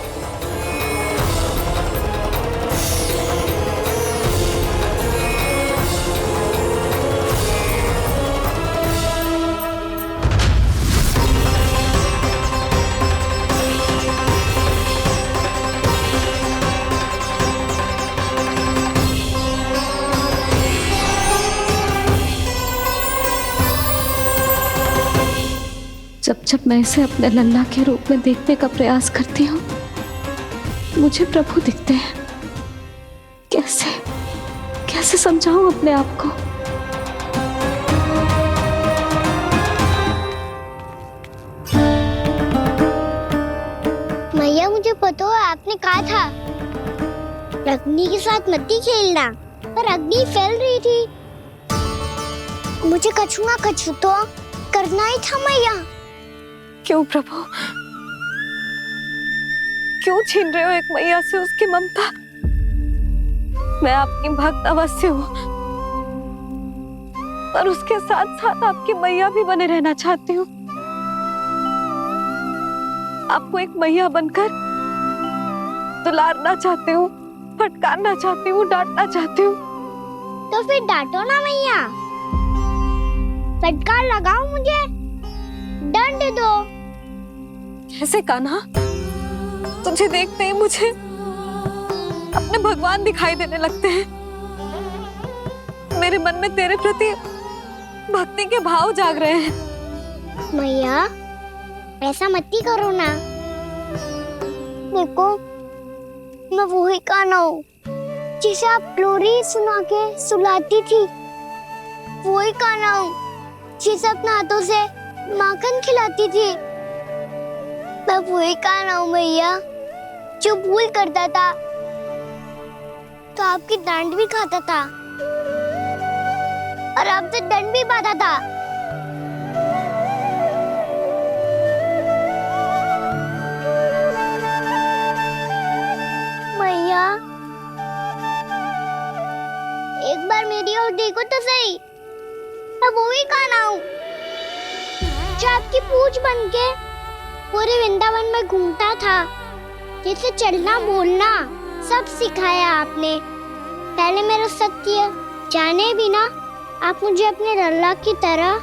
Speaker 19: जब जब मैं इसे अपने लल्ला के रूप में देखने का प्रयास करती हूँ, मुझे प्रभु दिखते हैं। कैसे कैसे समझाऊं अपने आप को?
Speaker 5: मैया मुझे पता है आपने कहा था अग्नि के साथ मत ही खेलना, पर अग्नि फैल रही थी। मुझे कछु ना कछु तो करना ही था मैया।
Speaker 10: क्यों प्रभु, क्यों छीन रहे हो एक मैया से उसकी ममता? मैं आपकी भक्त अवश्य हूँ, पर उसके साथ साथ आपकी मैया भी बने रहना चाहती हूँ। आपको एक मैया बनकर दुलारना चाहती हूँ, फटकारना चाहती हूँ, डांटना चाहती हूँ।
Speaker 5: तो फिर डांटो ना मैया, फटकार लगाओ, मुझे दंड दो।
Speaker 10: कैसे कान्हा? तुझे देखते ही मुझे अपने भगवान दिखाई देने लगते हैं। मेरे मन में तेरे प्रति भक्ति के भाव जाग रहे हैं।
Speaker 5: मैया ऐसा मत ही करो ना। देखो मैं वही कान्हा हूँ जिसे आप लोरी सुना के सुलाती थी। वही कान्हा हूँ जिसे अपने हाथों से माखन खिलाती थी। मैं वही कान्हा हूँ मैया जो भूल करता था तो आपकी डांट भी खाता था और आपसे दंड भी पाता था। मैया एक बार मेरी ओर देखो तो सही, मैं वही कान्हा हूँ जो आपकी पूछ बनके पूरे वृंदावन में घूमता था। जैसे चलना बोलना सब सिखाया आपने। पहले मेरा सत्य जाने बिना आप मुझे अपने लल्ला की तरह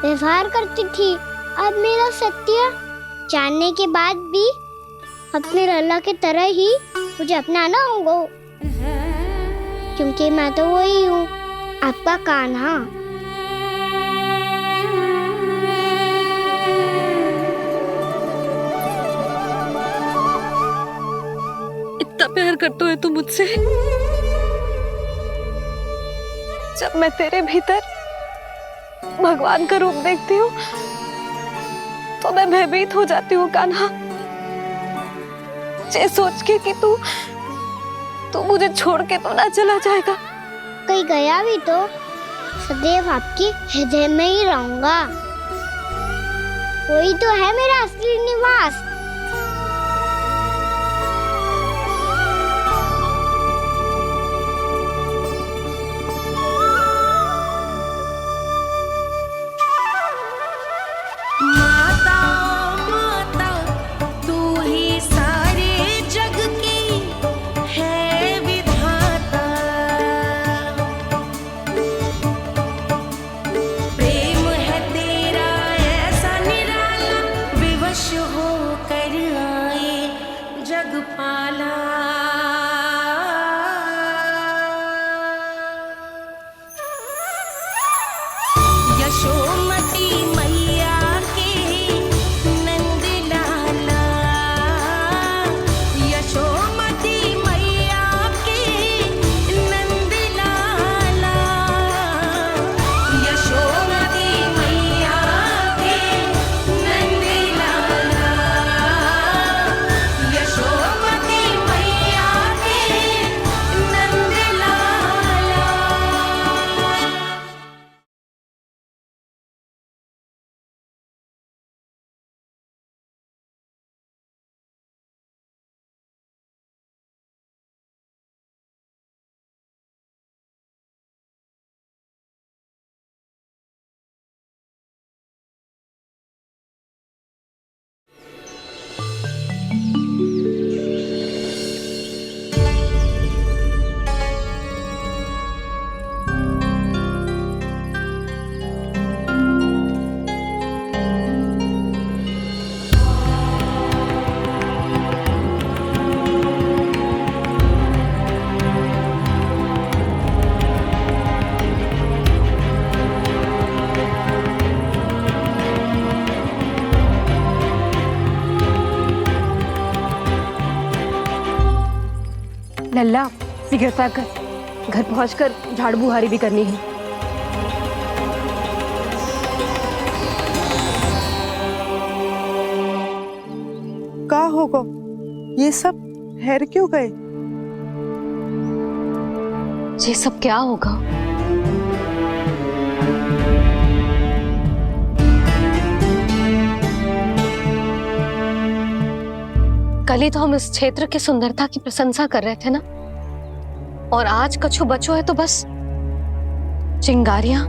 Speaker 5: व्यवहार करती थी। अब मेरा सत्य जानने के बाद भी अपने लल्ला की तरह ही मुझे अपनाना होगा, क्योंकि मैं तो वही हूँ, आपका कान्हा।
Speaker 10: इतना प्यार करते हो तुम मुझसे,
Speaker 2: जब मैं तेरे भीतर भगवान का रूप देखती हूँ तो मैं भयभीत हो जाती हूँ कान्हा, ये सोच के कि तू मुझे छोड़ के तो ना चला जाएगा।
Speaker 5: कहीं गया भी तो सदैव आपके हृदय में ही रहूंगा। वही तो है मेरा असली निवास।
Speaker 2: लल्ला शीघ्र सा कर, घर पहुंचकर झाड़ बुहारी भी करनी है।
Speaker 3: का होगा ये सब ठहर क्यों गए?
Speaker 2: ये सब क्या होगा? कल ही तो हम इस क्षेत्र की सुंदरता की प्रशंसा कर रहे थे ना, और आज कछु बचो है तो बस चिंगारियां,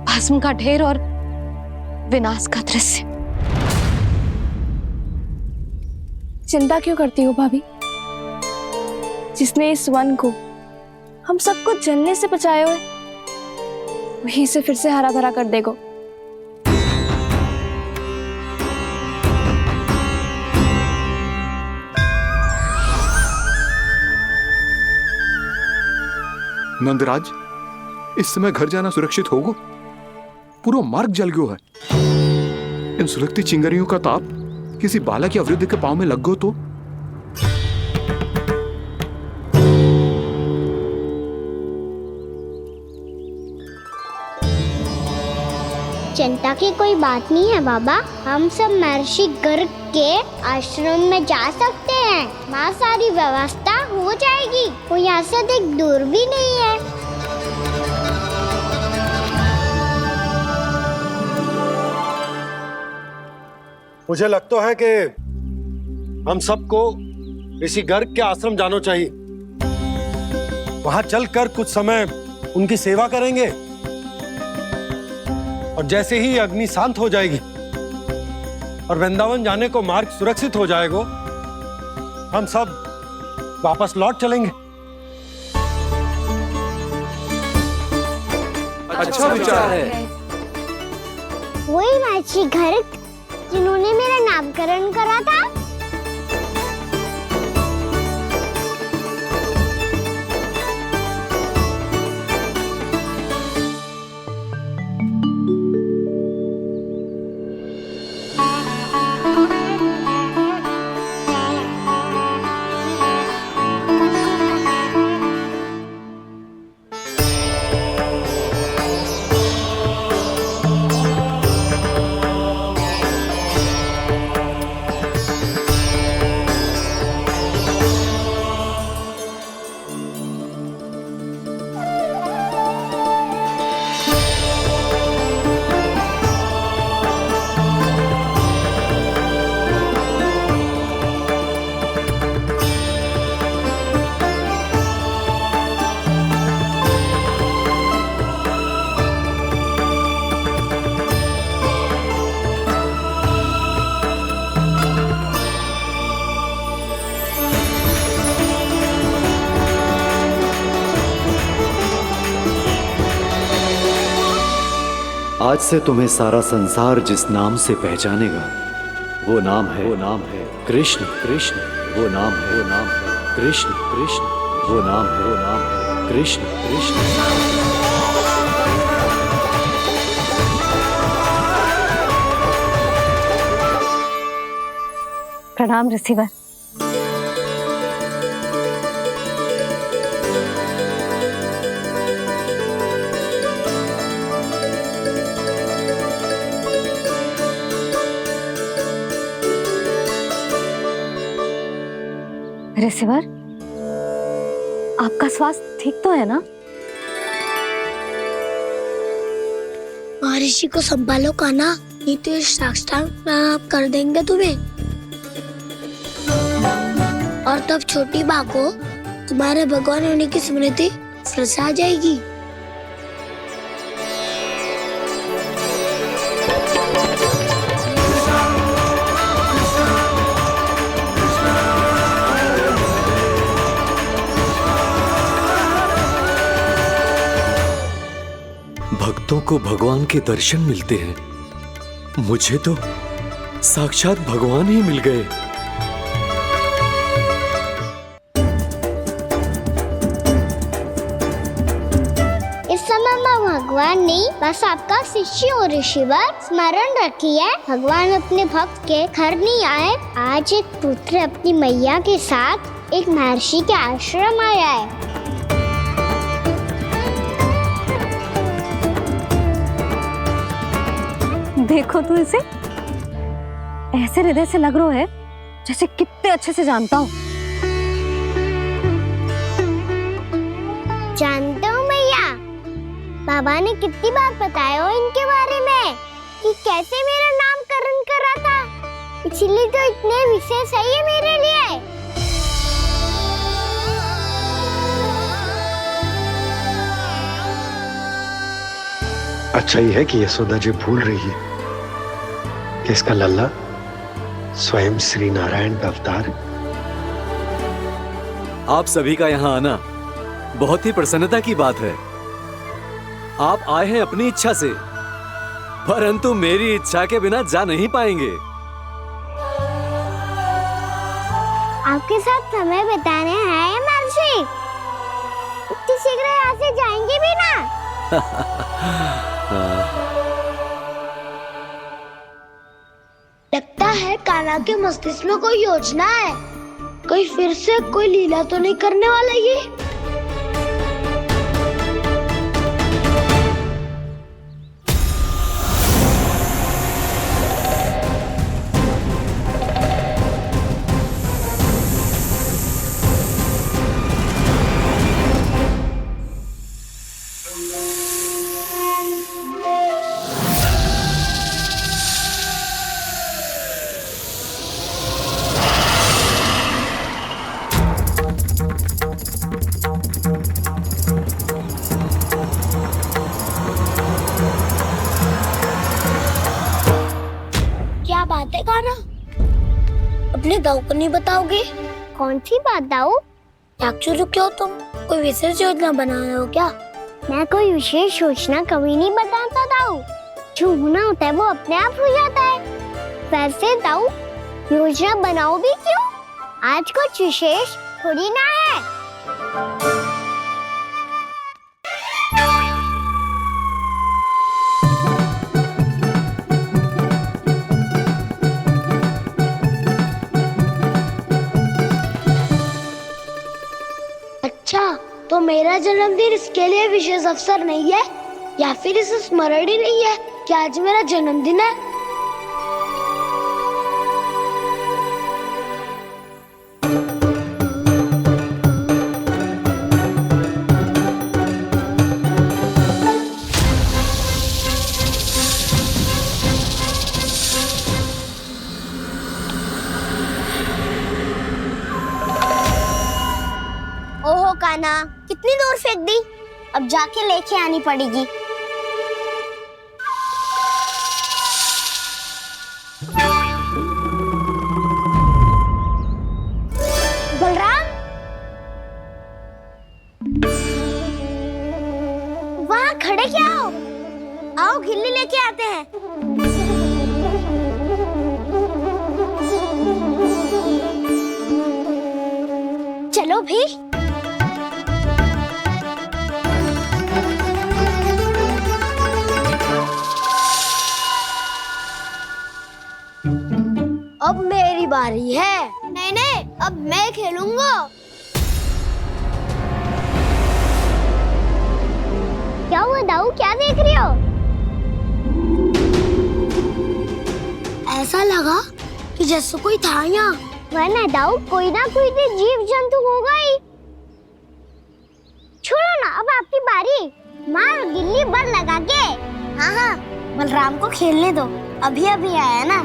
Speaker 2: भस्म का ढेर और विनाश का दृश्य।
Speaker 20: चिंता क्यों करती हो भाभी? जिसने इस वन को हम सबको जलने से बचाए हुए, वहीं से फिर से हरा भरा कर देगा।
Speaker 9: नंदराज, इस समय घर जाना सुरक्षित होगा? पूरा मार्ग जल गयो है। इन सुलगती चिंगारियों का ताप किसी बालक या वृद्ध के पांव में लग गो तो?
Speaker 5: चिंता की कोई बात नहीं है बाबा, हम सब महर्षि गर्ग के आश्रम में जा सकते हैं। वहाँ सारी व्यवस्था हो जाएगी, वो यहाँ से अधिक दूर भी नहीं है।
Speaker 1: मुझे लगता है कि हम सबको ऋषि गर्ग के आश्रम जाना चाहिए। वहां चलकर कुछ समय उनकी सेवा करेंगे, और जैसे ही अग्नि शांत हो जाएगी और वृंदावन जाने को मार्ग सुरक्षित हो जाएगा, हम सब वापस लौट चलेंगे।
Speaker 5: अच्छा विचार है। वही महर्षि गर्ग जिन्होंने मेरा नामकरण करा था।
Speaker 21: आज से तुम्हें सारा संसार जिस नाम से पहचानेगा वो नाम है कृष्ण। कृष्ण वो नाम है कृष्ण। कृष्ण वो नाम है कृष्ण। कृष्ण।
Speaker 2: प्रणाम रिसीवर। रिसीवर, आपका स्वास्थ्य ठीक तो है ना?
Speaker 5: महर्षि को संभालो कान्हा, नहीं तो ये साष्टांग कर देंगे तुम्हें। और तब छोटी बा को तुम्हारे भगवान होने की स्मृति फिर से आ जाएगी।
Speaker 21: भक्तों को भगवान के दर्शन मिलते हैं, मुझे तो साक्षात भगवान ही मिल गए।
Speaker 5: इस समय मैं भगवान नहीं, बस आपका शिष्य हूँ ऋषिवर। स्मरण रखिए, भगवान अपने भक्त के घर नहीं आए। आज एक पुत्र अपनी मैया के साथ एक महर्षि के आश्रम आया है।
Speaker 2: देखो तू इसे, ऐसे हृदय से लग रहा है जैसे कितने अच्छे से जानता हूँ।
Speaker 5: जानते हो मैया, बाबा ने कितनी बार बताया हो इनके बारे में कि कैसे मेरा नामकरण करा था, इसीलिए तो इतने विशेष है ये मेरे लिए।
Speaker 1: अच्छा ही है कि यशोदा जी भूल रही है कि इसका लल्ला स्वयं श्री नारायण का अवतार है।
Speaker 21: आप सभी का यहाँ आना बहुत ही प्रसन्नता की बात है। आप आए हैं अपनी इच्छा से, परंतु मेरी इच्छा के बिना जा नहीं पाएंगे।
Speaker 5: आपके साथ समय बिताने आए महर्षि, इतनी शीघ्र यहाँ से जाएंगे भी ना? लगता है कान्हा के मस्तिष्क में कोई योजना है। कोई फिर से कोई लीला तो नहीं करने वाला ये? क्या बात है कान्हा? अपने दाऊ को नहीं बताओगे? कौन सी बात दाऊ? याक्षुरु क्यों तुम कोई विशेष योजना बना रहे हो क्या? मैं कोई विशेष योजना कभी नहीं बताता दाऊ। जो होना होता है वो अपने आप हो जाता है। वैसे दाऊ, योजना बनाओ भी क्यों? आज कुछ विशेष थोड़ी ना है। अच्छा, तो मेरा जन्मदिन इसके लिए विशेष अवसर नहीं है, या फिर इसे स्मरण ही नहीं है कि आज मेरा जन्मदिन है? ओहो कान्हा, कितनी दूर फेंक दी, अब जाके लेके आनी पड़ेगी। बलराम, वहाँ खड़े क्या हो? आओ खिल्ली लेके आते हैं। चलो भी। अब मेरी बारी है। नहीं नहीं, अब मैं खेलूंगा। क्या हुआ दाऊ, क्या देख रही हो? ऐसा लगा कि जैसे कोई था यहाँ। वरना दाऊ कोई ना कोई तो जीव जंतु होगा ही। छोड़ो ना, अब आपकी बारी। मार गिल्ली बर लगा के। हाँ हाँ, बलराम को खेलने दो, अभी अभी आया ना।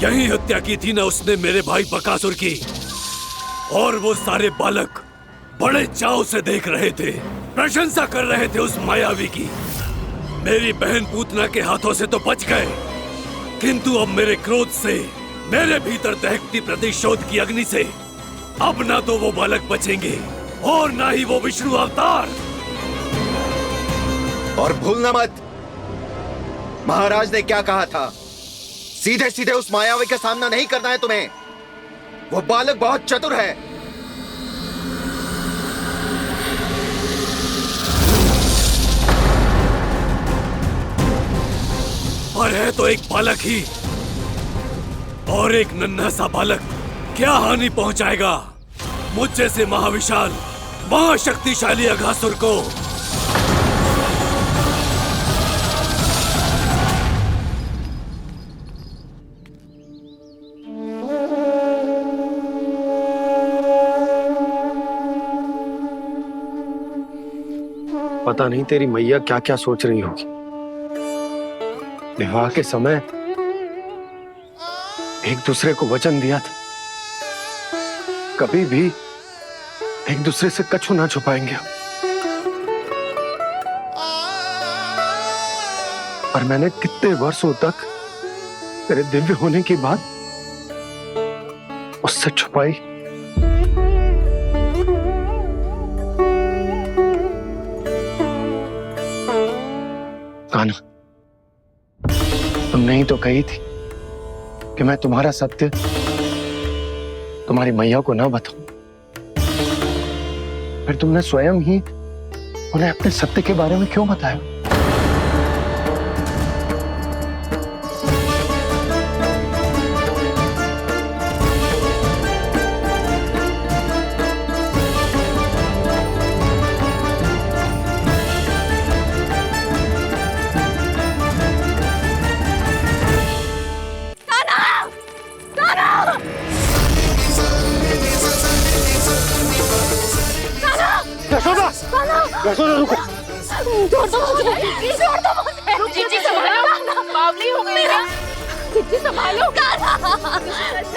Speaker 8: यही हत्या की थी ना उसने मेरे भाई बकासुर की, और वो सारे बालक बड़े चाव से देख रहे थे, प्रशंसा कर रहे थे उस मायावी की। मेरी बहन पूतना के हाथों से तो बच गए, किंतु अब मेरे क्रोध से, मेरे भीतर दहकती प्रतिशोध की अग्नि से अब ना तो वो बालक बचेंगे और ना ही वो विष्णु अवतार।
Speaker 22: और भूलना मत, महाराज ने क्या कहा था, सीधे सीधे उस मायावी का सामना नहीं करना है तुम्हें। वो बालक बहुत चतुर है।
Speaker 8: और है तो एक बालक ही, और एक नन्हा सा बालक क्या हानि पहुंचाएगा मुझ जैसे महाविशाल महाशक्तिशाली अघासुर को।
Speaker 1: पता नहीं तेरी मैया क्या क्या सोच रही होगी। विवाह के समय एक दूसरे को वचन दिया था, कभी भी एक दूसरे से कछु ना छुपाएंगे। और मैंने कितने वर्षों तक तेरे दिव्य होने की बात उससे छुपाई। कान्हा, तुमने ही तो कही थी कि मैं तुम्हारा सत्य तुम्हारी मैया को ना बताऊं। फिर तुमने स्वयं ही उन्हें अपने सत्य के बारे में क्यों बताया?
Speaker 2: यशोदा रुको। छोड़ दो मुझे, छोड़ दो मुझे। जीजी संभालो, बावली हो गई है। जीजी संभालो। कान्हा,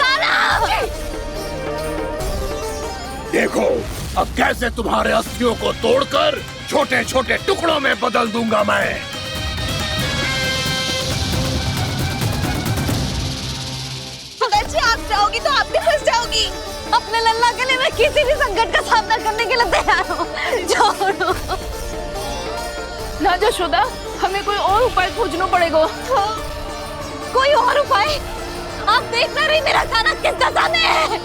Speaker 2: कान्हा।
Speaker 18: देखो अब कैसे तुम्हारे अस्थियों को तोड़कर छोटे छोटे टुकड़ों में बदल दूंगा मैं।
Speaker 2: अगर जी आप जाओगी तो आप भी फंस जाओगी। अपने लल्ला के लिए मैं किसी भी संकट का सामना करने के लिए तैयार हूँ। छोड़ो
Speaker 3: ना यशोदा, हमें कोई और उपाय खोजना पड़ेगा।
Speaker 2: कोई और उपाय? आप देख ना रही मेरा कान्हा किस दशा में है।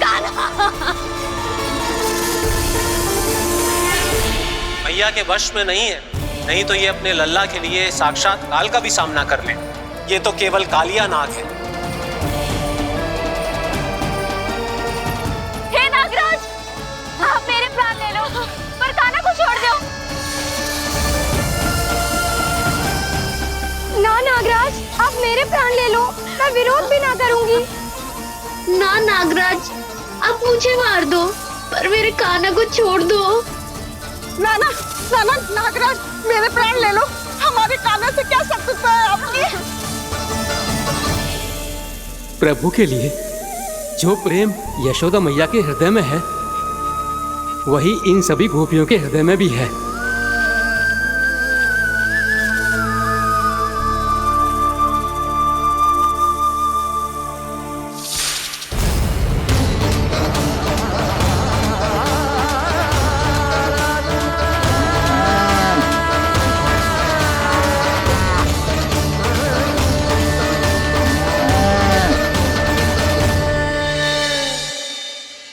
Speaker 2: कान्हा
Speaker 4: मैया के वश में नहीं है, नहीं तो ये अपने लल्ला के लिए साक्षात काल का भी सामना कर ले। ये तो केवल कालिया नाग है।
Speaker 2: हे नागराज, आप मेरे प्राण ले लो, पर कान्हा को छोड़ दो।
Speaker 20: ना नागराज, आप मेरे प्राण ले लो, मैं विरोध भी ना करूंगी।
Speaker 2: ना नागराज, आप मुझे मार दो पर मेरे कान्हा को छोड़ दो।
Speaker 3: नाना नाना नागराज, मेरे प्राण ले लो, हमारे कान्हा से क्या शत्रुता है आपकी?
Speaker 6: प्रभु के लिए जो प्रेम यशोदा मैया के हृदय में है, वही इन सभी गोपियों के हृदय में भी है।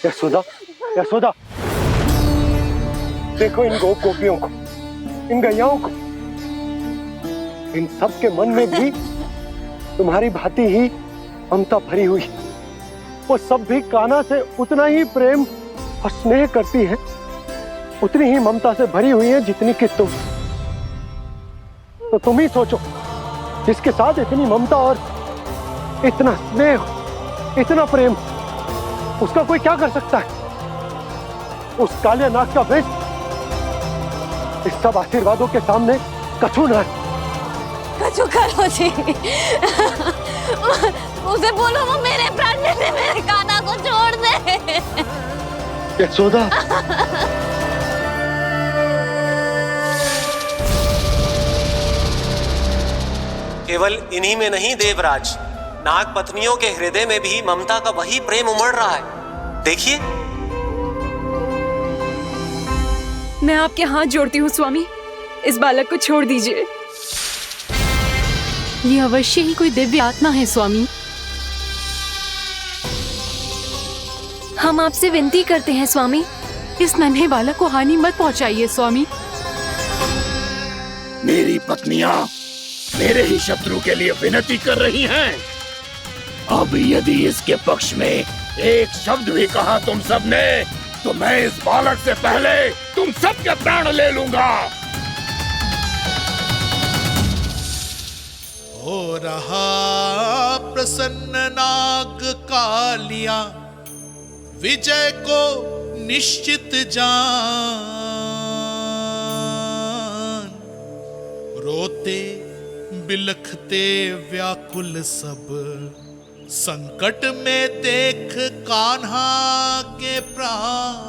Speaker 1: यशोदा, यशोदा, देखो इन गोपियों को, इन गैयाओं को, इन सब के मन में भी तुम्हारी भांति ही ममता भरी हुई। वो सब भी कान्हा से उतना ही प्रेम और स्नेह करती है, उतनी ही ममता से भरी हुई है जितनी कि तुम। तो तुम ही सोचो, जिसके साथ इतनी ममता और इतना स्नेह, इतना प्रेम, उसका कोई क्या कर सकता है? उस काले नाग का वेश इस सब आशीर्वादों के सामने कछु न है।
Speaker 2: कछु करो जी, उसे बोलो वो मेरे प्राण ले ले, मेरे कान्हा को छोड़ दे।
Speaker 1: यशोदा,
Speaker 4: केवल इन्हीं में नहीं देवराज, नाग पत्नियों के हृदय में भी ममता का वही प्रेम उमड़ रहा है। देखिए।
Speaker 10: मैं आपके हाथ जोड़ती हूँ स्वामी, इस बालक को छोड़ दीजिए।
Speaker 11: ये अवश्य ही कोई दिव्य आत्मा है स्वामी।
Speaker 10: हम आपसे विनती करते हैं स्वामी,
Speaker 11: इस नन्हे बालक को हानि मत पहुंचाइए स्वामी।
Speaker 18: मेरी पत्नियां मेरे ही शत्रु के लिए विनती कर रही हैं। अब यदि इसके पक्ष में एक शब्द भी कहा तुम सबने, तो मैं इस बालक से पहले तुम सबके प्राण ले लूंगा।
Speaker 7: हो रहा प्रसन्न नाग कालिया, विजय को निश्चित जान। रोते बिलखते व्याकुल सब, संकट में देख कान्हा के प्राण।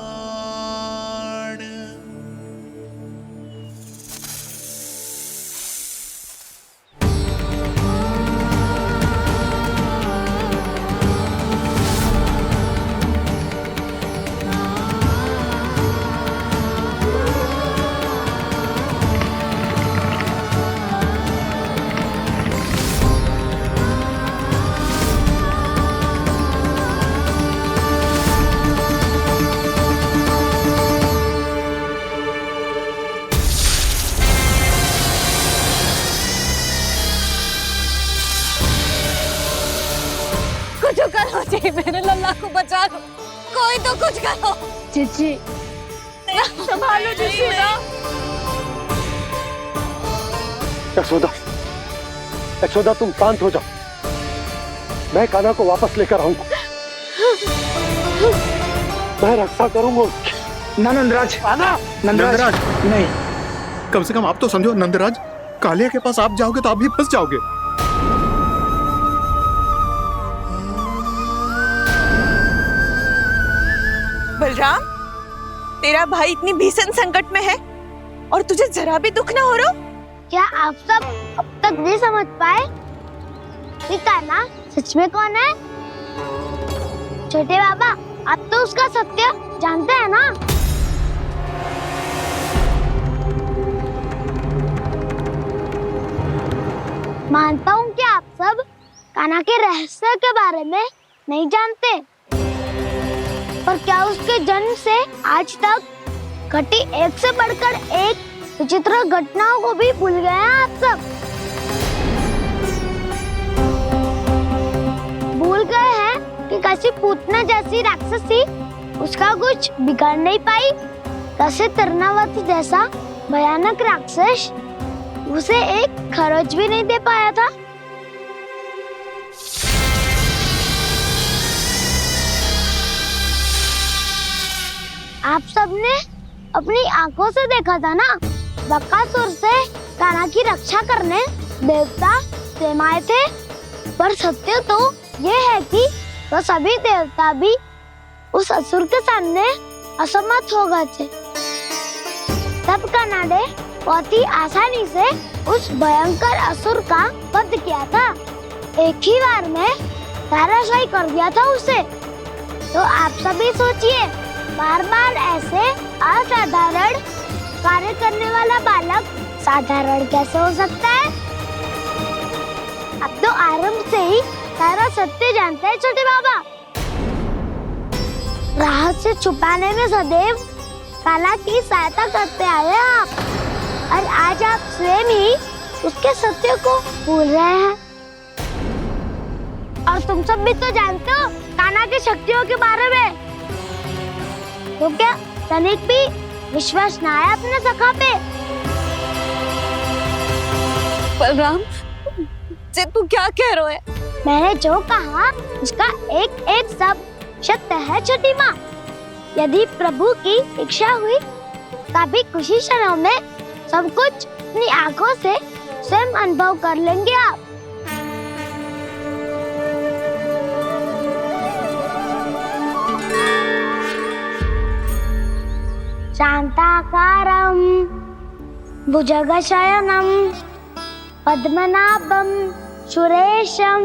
Speaker 2: कुछ करो जी, मेरे लल्ला को बचा लो, कोई तो कुछ करो।
Speaker 5: जीजी,
Speaker 2: संभालो यशोदा।
Speaker 1: यशोदा, यशोदा तुम शांत हो जाओ, मैं कान्हा को वापस लेकर आऊंगा, मैं रक्षा करूंगा उसकी।
Speaker 23: ना नंदराज,
Speaker 1: नंदराज
Speaker 23: नहीं।
Speaker 9: कम से कम आप तो समझो नंदराज, कालिया के पास आप जाओगे तो आप भी फंस जाओगे।
Speaker 3: बलराम, तेरा भाई इतनी भीषण संकट में है और तुझे जरा भी दुख ना हो रहा?
Speaker 5: क्या आप सब अब तक नहीं समझ पाए कि कान्हा सच में कौन है? छोटे बाबा, आप तो उसका सत्य जानते हैं ना? मानता हूँ कि आप सब कान्हा के रहस्य के बारे में नहीं जानते, पर क्या उसके जन्म से आज तक घटी एक से बढ़कर एक विचित्र घटनाओं को भी भूल गए हैं आप सब? भूल गए हैं कि कैसी पूतना जैसी राक्षसी उसका कुछ बिगाड़ नहीं पाई, कैसे तरनावती जैसा भयानक राक्षस उसे एक खरोच भी नहीं दे पाया था। अपनी आंखों से देखा था ना, बकासुर से कान्हा की रक्षा करने देवता स्वयं आए थे। पर सत्य तो ये है कि वो सभी देवता भी उस असुर के सामने असमर्थ हो गए थे। तब कान्हा ने बहुत ही आसानी से उस भयंकर असुर का वध किया था। एक ही बार में धराशायी कर दिया था उसे। तो आप सभी सोचिए, बार बार ऐसे असाधारण कार्य करने वाला बालक साधारण कैसे हो सकता है? अब तो आरंभ से ही सारा सत्य जानते हैं छोटे बाबा। रहस्य छुपाने में सदैव कान्हा की सहायता करते आए हैं आप, और आज आप स्वयं ही उसके सत्य को भूल रहे हैं। और तुम सब भी तो जानते हो कान्हा की शक्तियों के बारे में। तो क्या तनिक भी विश्वास ना है अपने सखा पे?
Speaker 20: बलराम, जे तू क्या कह रहा है?
Speaker 5: मैंने जो कहा उसका एक एक शब्द सत्य है छोटी माँ। यदि प्रभु की इच्छा हुई तभी कुछ ही क्षणों में सब कुछ अपनी आंखों से स्वयं अनुभव कर लेंगे आप। शांताकारं भुजगशयनं पद्मनाभं सुरेशं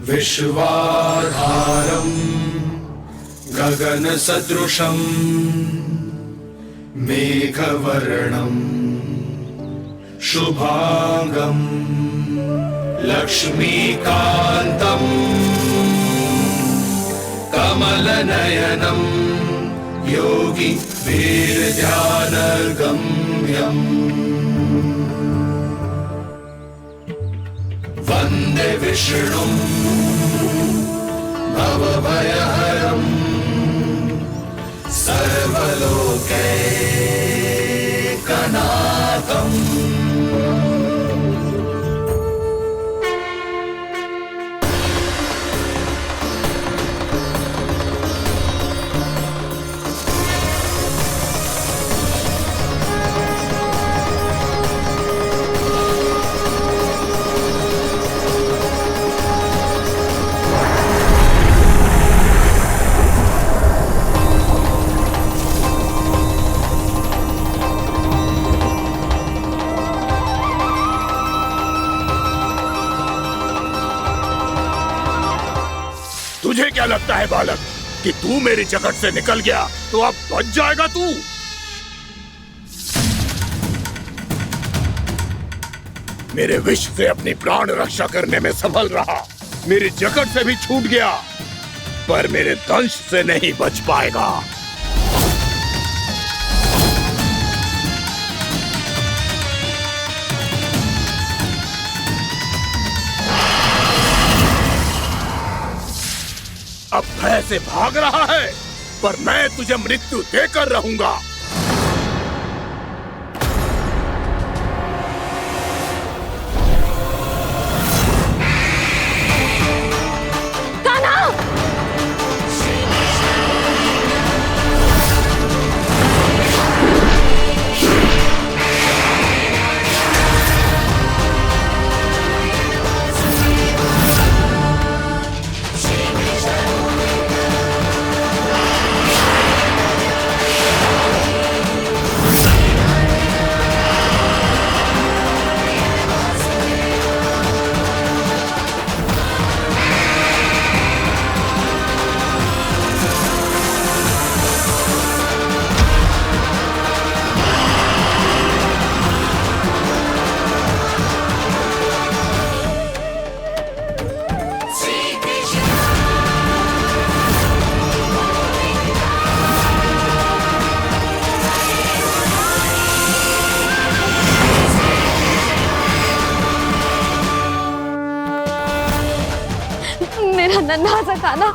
Speaker 13: विश्वाधारं गगनसदृशं मेघवर्णं शुभांगं लक्ष्मीकान्तं कमलनयनं योगी वीरध्यानगम्यम् वन्दे विष्णुं भवभयहरं सर्वलोकैकनाथम्।
Speaker 18: तुझे क्या लगता है बालक कि तू मेरी जगत से निकल गया तो अब बच जाएगा तू? मेरे विष से अपनी प्राण रक्षा करने में सफल रहा, मेरी जगत से भी छूट गया, पर मेरे दंश से नहीं बच पाएगा। अब भय से भाग रहा है, पर मैं तुझे मृत्यु देकर रहूंगा।
Speaker 20: मेरा नन्हा सा कान्हा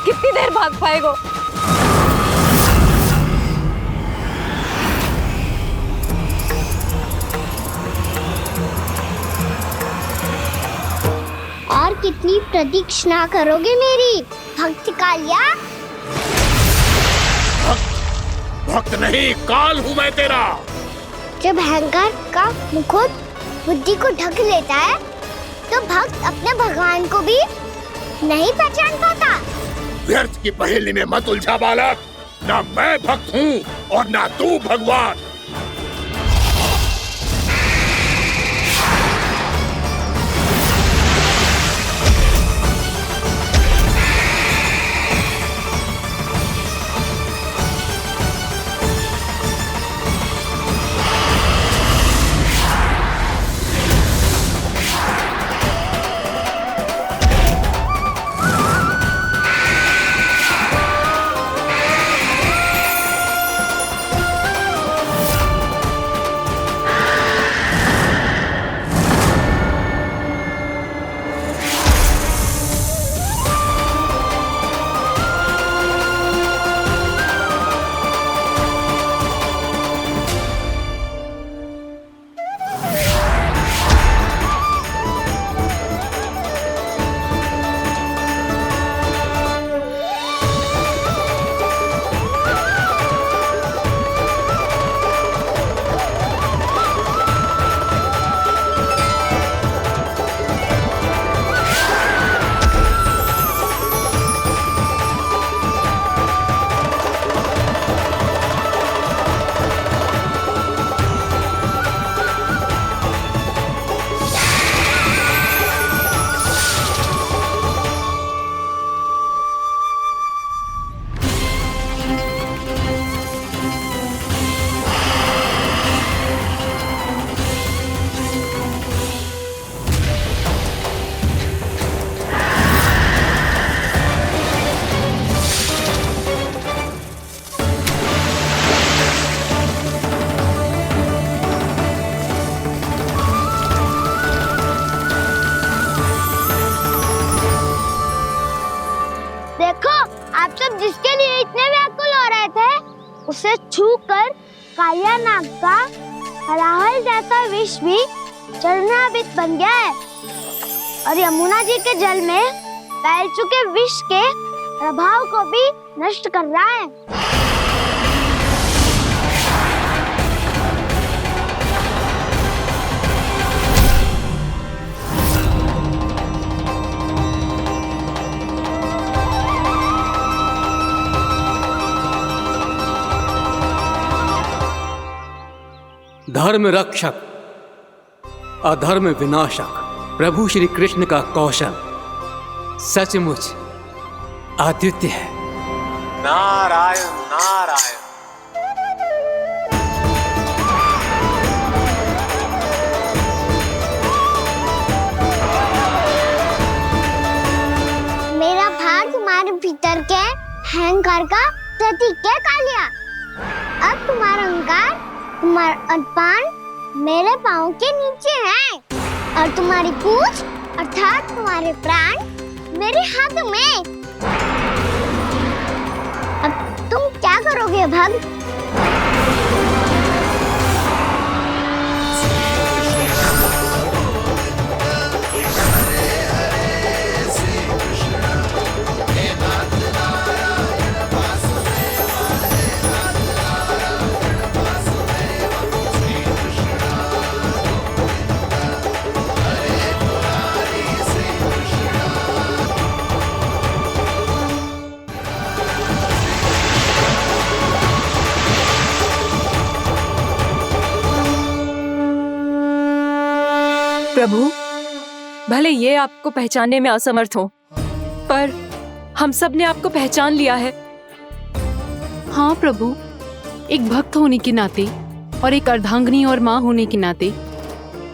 Speaker 20: कितनी देर भाग पाएगा?
Speaker 5: और कितनी प्रतीक्षा करोगे मेरी? भक्त कालिया।
Speaker 18: भक्त नहीं, काल हूँ मैं तेरा।
Speaker 5: जब अहंकार का मुकुट बुद्धि को ढक लेता है तो भक्त अपने भगवान को भी नहीं पहचान पाता।
Speaker 18: व्यर्थ की पहेली में मत उलझा बालक। ना मैं भक्त हूँ और ना तू भगवान।
Speaker 5: जिसके लिए इतने व्याकुल हो रहे थे उसे छूकर कालिया नाग का हलाहल जैसा विष भी चरणामृत बन गया है और यमुना जी के जल में फैल चुके विष के प्रभाव को भी नष्ट कर रहा है।
Speaker 6: धर्म रक्षक अधर्म विनाशक प्रभु श्री कृष्ण का कौशल सचमुच अद्वितीय है।
Speaker 4: नारायण नारायण।
Speaker 5: मेरा भार तुम्हारे भीतर के अहंकार का प्रतीक है कालिया। अब तुम्हारा अहंकार तुम्हारा अनपान मेरे पाँव के नीचे है और तुम्हारी पूंछ अर्थात तुम्हारे प्राण मेरे हाथ में। अब तुम क्या करोगे भक्त?
Speaker 10: प्रभु, भले ये आपको पहचानने में असमर्थ हो, पर हम सब ने आपको पहचान लिया है।
Speaker 11: हाँ प्रभु, एक भक्त होने के नाते और एक अर्धांगिनी और माँ होने के नाते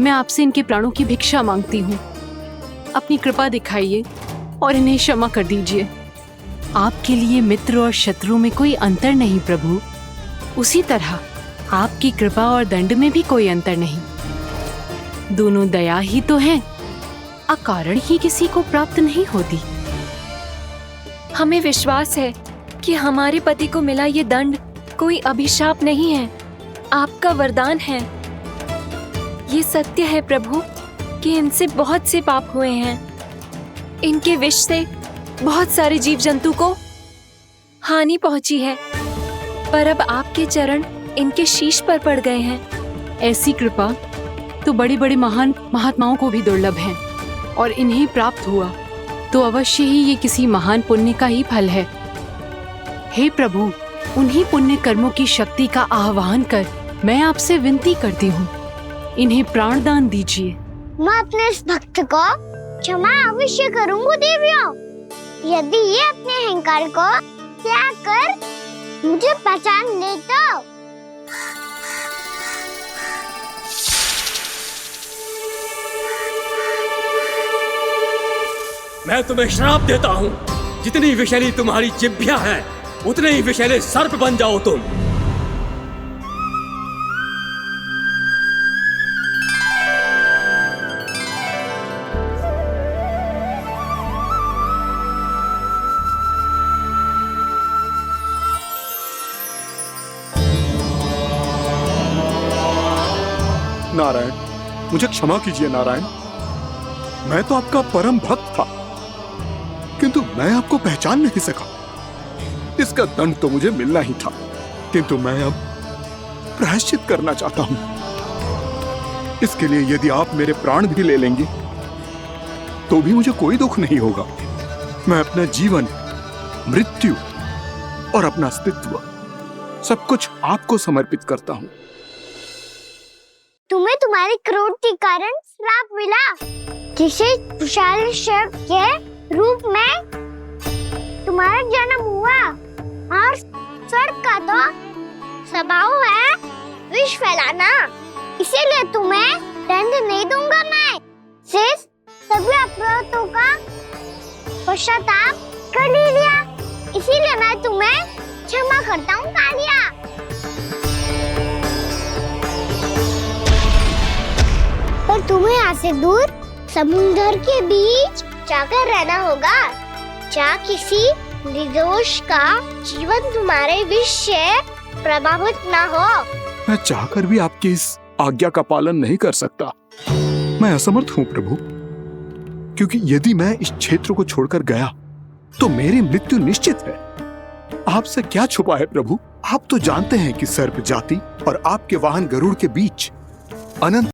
Speaker 11: मैं आपसे इनके प्राणों की भिक्षा मांगती हूँ। अपनी कृपा दिखाइए और इन्हें क्षमा कर दीजिए। आपके लिए मित्र और शत्रु में कोई अंतर नहीं प्रभु, उसी तरह आपकी कृपा और दंड में भी कोई अंतर नहीं। दोनों दया ही तो हैं, अकारण ही किसी को प्राप्त नहीं होती।
Speaker 10: हमें विश्वास है कि हमारे पति को मिला ये दंड कोई अभिशाप नहीं है, आपका वरदान है। ये सत्य है प्रभु कि इनसे बहुत से पाप हुए हैं। इनके विष से बहुत सारे जीव जंतु को हानि पहुंची है, पर अब आपके चरण इनके शीश पर पड़ गए हैं।
Speaker 11: ऐसी कृपा तो बड़े बड़े महान महात्माओं को भी दुर्लभ है, और इन्हें प्राप्त हुआ तो अवश्य ही ये किसी महान पुण्य का ही फल है। हे प्रभु, उन्हीं पुण्य कर्मों की शक्ति का आह्वान कर मैं आपसे विनती करती हूँ, इन्हें प्राण दान दीजिए।
Speaker 5: मैं अपने इस भक्त को क्षमा अवश्य करूंगी देवियों, यदि ये अपने अहंकार को त्याग कर मुझे पहचान ले तो।
Speaker 8: मैं तुम्हें श्राप देता हूँ, जितनी विषैली तुम्हारी जिह्वा है उतने ही विषैले सर्प बन जाओ तुम।
Speaker 9: नारायण, मुझे क्षमा कीजिए नारायण। मैं तो आपका परम भक्त था, किंतु मैं आपको पहचान नहीं सका। इसका दंड तो मुझे मिलना ही था, किंतु मैं अब प्रायश्चित करना चाहता हूं। इसके लिए यदि आप मेरे प्राण भी ले लेंगे तो भी मुझे कोई दुख नहीं होगा। मैं अपना जीवन, मृत्यु और अपना अस्तित्व सब कुछ आपको समर्पित करता हूं।
Speaker 5: तुम्हें तुम्हारी क्रोध के कारण श्राप मिला, जिसे विशाल सर्प के रूप में तुम्हारा जन्म हुआ, और सर्प का तो स्वभाव है विष फैलाना। इसीलिए तुम्हें दंड नहीं दूंगा मैं, सिर्फ सभी अपराधों का पश्चाताप कर लिया, इसीलिए मैं तुम्हें क्षमा करता हूँ कालिया। पर तुम्हें यहाँ से दूर समुद्र के बीच जाकर रहना होगा, जहाँ किसी निर्दोष का जीवन तुम्हारे विष से प्रभावित ना हो।
Speaker 9: मैं चाहकर भी आपकी इस आज्ञा का पालन नहीं कर सकता। मैं असमर्थ हूँ प्रभु, क्योंकि यदि मैं इस क्षेत्र को छोड़कर गया तो मेरी मृत्यु निश्चित है। आपसे क्या छुपा है प्रभु? आप तो जानते हैं कि सर्प जाति और आपके वाहन गरुड़ के बीच अनंत